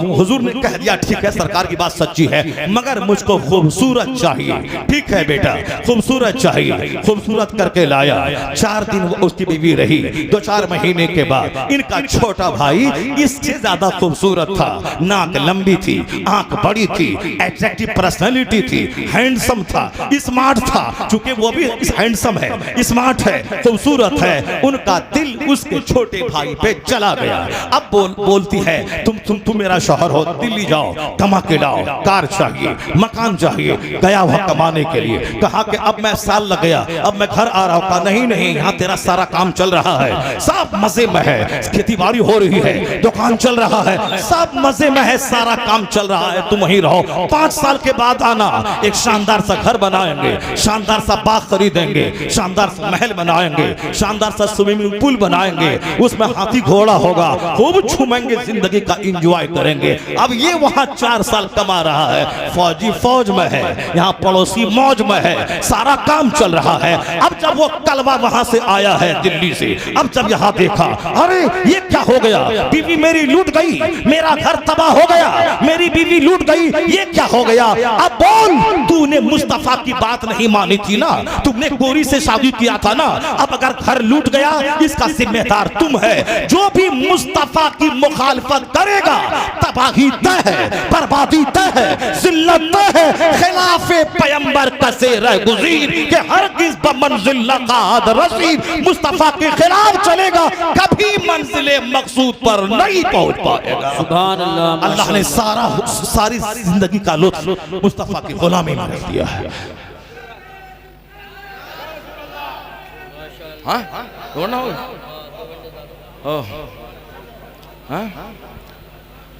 हुजूर ने कह दिया ठीक है, सरकार की बात सच्ची है, मगर मुझको खूबसूरत चाहिए। ठीक है बेटा, खूबसूरत चाहिए। खूबसूरत करके लाया। 4 दिन उसकी बीवी रही। 2-4 महीने के बाद इनका छोटा भाई इससे ज्यादा खूबसूरत था। नाक लंबी थी, आंख बड़ी थी, एट्रैक्टिव पर्सनालिटी थी, हैंडसम था, स्मार्ट था। चूंकि वो भी हैंडसम है, स्मार्ट है, खूबसूरत है, उनका दिल उसके छोटे भाई पे चला गया। अब बोलती है तुम मेरा शौहर हो, दिल्ली जाओ, कमा के लाओ, कार चाहिए, मकान चाहिए। गया हुआ कमाने के लिए, कहा कि अब मैं साल लग गया, अब मैं घर आ रहा हूँ। कहा नहीं, यहाँ तेरा सारा काम चल रहा है, सब मजे में है, खेती बाड़ी हो रही है, दुकान चल रहा है, सब मजे में है, सारा काम चल रहा है, तुम वहीं रहो। 5 साल के बाद आना, एक शानदार सा घर बनाएंगे, शानदार सा बाग खरीदेंगे, शानदार सा महल बनाएंगे, शानदार सा स्विमिंग पूल बनाएंगे, उसमें हाथी घोड़ा होगा, खूब झूमेंगे, जिंदगी का एंजॉय करेंगे। अब ये वहां 4 साल कमा रहा है, फौजी फौज में है, यहाँ पड़ोसी मौज में है, सारा काम चल रहा है। अब जब वो कलवा वहां से आया है दिल्ली से, अब जब यहाँ देखा, अरे ये क्या हो गया, बीवी मेरी लूट गई, मेरा घर तबाह हो गया, मेरी बीवी लूट गई, ये क्या हो गया। अब बोल, तूने मुस्तफा की बात नहीं मानी थी ना, तुमने गोरी से शादी किया था ना, अब अगर घर लूट गया इसका जिम्मेदार तुम है। जो भी मुस्तफा की मुखालफत करेगा तबाही तय है, बर्बादी तय है, जिल्लत तय है। खिलाफे पैगंबर कसे रह गुज़ीर के हरगिज़ बमंज़िल लक़ाद रसीद। मुस्तफा के खिलाफ चलेगा कभी मंजिले मकसूद पर नहीं पहुंच पाएगा। सुभान अल्लाह। अल्लाह ने सारी जिंदगी का लुत्फ मुस्तफा की गुलामी में रख दिया है।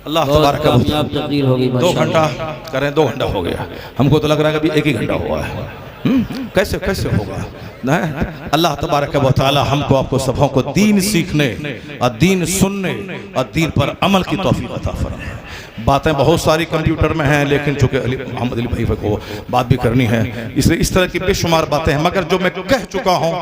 अल्लाह तबारक व तआला 2 घंटा करें, 2 घंटा हो गया, हमको तो लग रहा है कि 1 ही घंटा हुआ है। कैसे होगा। अल्लाह तबारक व तआला हमको आपको सबों को दीन सीखने और दीन सुनने और दीन पर अमल की तौफीक अता फरमाए। बातें बहुत सारी कंप्यूटर में हैं, लेकिन चूंकि मोहम्मद अली भाई को बात भी करनी है, इसलिए इस तरह की बेशुमार बातें हैं, मगर जो मैं कह चुका हूँ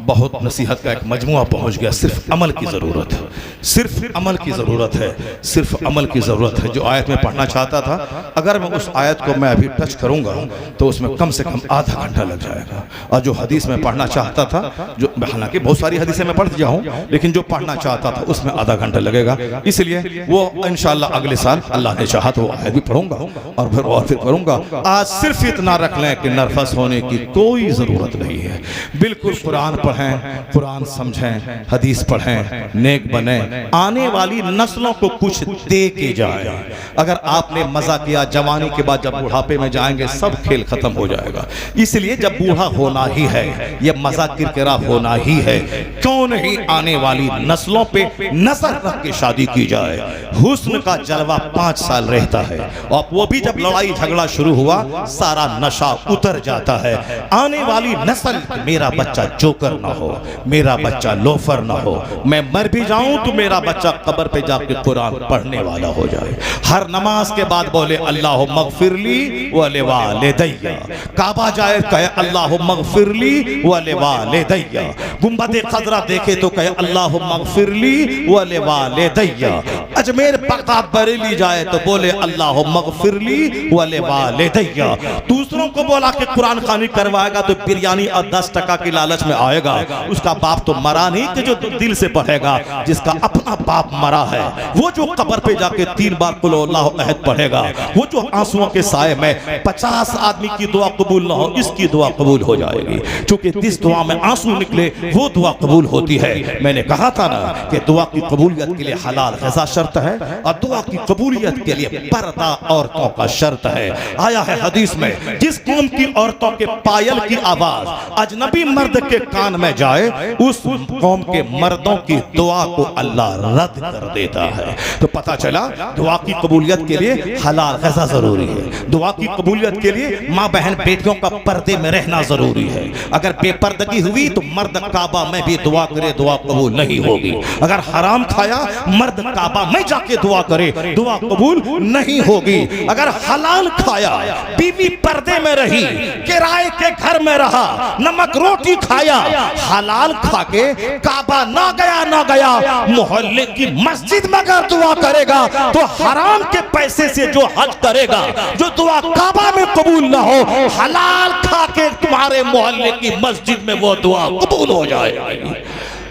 बहुत नसीहत का एक मजमुआ पहुंच गया। सिर्फ अमल की ज़रूरत है, सिर्फ अमल की ज़रूरत है, सिर्फ अमल की ज़रूरत है। जो आयत में पढ़ना चाहता था, अगर मैं उस आयत को मैं अभी टच करूंगा तो उसमें कम से कम आधा घंटा लग जाएगा। और जो हदीस में पढ़ना चाहता था, जो हालांकि बहुत सारी हदीसें मैं पढ़ जाऊँ, लेकिन जो पढ़ना चाहता था उसमें आधा घंटा लगेगा। इसलिए वो इंशाअल्लाह अगले साल अल्लाह ने चाहा तो वो आयत भी पढ़ूंगा और फिर पढ़ूंगा। आज सिर्फ इतना रख लें कि नर्वस होने की कोई ज़रूरत नहीं है। बिल्कुल कुरान पढ़ें, कुरान समझें, हदीस पढ़ें, नेक बने, आने वाली नस्लों को कुछ दे के जाएं। अगर आपने मजा किया जवानी के बाद, जब बुढ़ापे में जाएंगे सब खेल खत्म हो जाएगा। इसलिए जब बूढ़ा होना ही है, ये मजा किरकिरा होना ही है, क्यों नहीं आने वाली नस्लों पे नजर रख के शादी की जाए। हुस्न का जलवा 5 साल रहता है, और वो भी जब लड़ाई झगड़ा शुरू हुआ सारा नशा उतर जाता है। आने वाली नस्ल, मेरा बच्चा जोकर ना हो, मेरा बच्चा लोफर ना हो, मैं मर भी जाऊं तो मेरा बच्चा कब्र पे जाके कुरान पढ़ने वाला हो जाए। हर नमाज के बाद बोले अल्लाह मगफिरली व लिवालिदैया। काबा जाए कहे अल्लाह मगफिरली व लिवालिदैया। गुंबद खजरा देखे तो कहे अल्लाह मगफिरली व लिवालिदैया। अजमेर बगदाद बरेली जाए तो बोले अल्लाह मगफिरली व लिवालिदैया। दूसरों को बोला कि कुरान खानी करवाएगा तो बिरयानी और 10 टका की लालच में आएगा। उसका बाप तो मरा नहीं कि जो दिल से पढ़ेगा। जिसका अपना बाप मरा है वो जो कब्र पे जाके 3 बार कुल अल्लाह अहद पढ़ेगा, वो जो आंसुओं के साए में 50 आदमी की दुआ कबूल ना हो, इसकी दुआ कबूल हो जाएगी। क्योंकि जिस दुआ में आंसू निकले वो दुआ कबूल होती है। मैंने कहा था ना कि दुआ की कबूलियत के लिए हलाल ग़िज़ा शर्त है, और दुआ की कबूलियत के लिए पर्दा औरतों का शर्त है। आया है हदीस में, जिस कौम की औरतों के पायल की आवाज अजनबी मर्द के कान में जाए, उस कौम के मर्दों की दुआ को अल्लाह रद्द कर देता है। तो पता चला दुआ की कबूलियत के लिए हलाल ग़िज़ा जरूरी है। दुआ की कबूलियत के लिए माँ बहन बेटियों का पर्दे में रहना जरूरी है। अगर बेपर्दगी हुई तो मर्द काबा में भी दुआ करे, दुआ कबूल नहीं होगी। अगर हराम खाया, मर्द काबा में जाके दुआ करे, दुआ कबूल नहीं होगी। अगर हलाल खाया, बीवी पर्दे में रही, किराए के घर में रहा, नमक रोटी खाया, हलाल खा के काबा ना गया, मोहल्ले की मस्जिद में अगर दुआ करेगा तो हराम के पैसे से जो हज करेगा, जो दुआ काबा में कबूल ना हो, हलाल खा के तुम्हारे मोहल्ले की मस्जिद में वो दुआ कबूल हो जाएगी।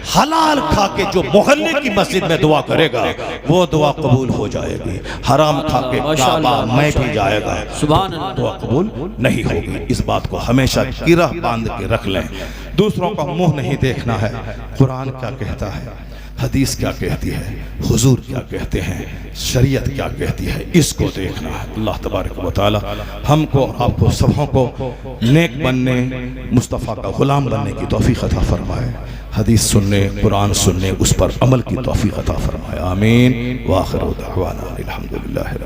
हलाल खा के जो मोहल्ले की मस्जिद में दुआ करेगा वो दुआ कबूल हो जाएगी। हराम खा के काबा में भी जाएगा, दुआ कबूल नहीं होगी। इस बात को हमेशा गिरह बांध के रख लें। दूसरों का मुंह नहीं देखना है। कुरान क्या कहता है, हदीस क्या कहती है, हुजूर क्या कहते हैं, शरीयत क्या कहती है, इसको देखना है। अल्लाह तबारक व तआला हमको और आपको सबों को नेक बनने, मुस्तफ़ा का गुलाम बनने की तौफीक अता फरमाए। हदीस सुनने, कुरान सुनने, उस पर अमल की तौफीक अता फरमाए। आमीन। व आखिर दाअवाना अल्हम्दुलिल्लाहि।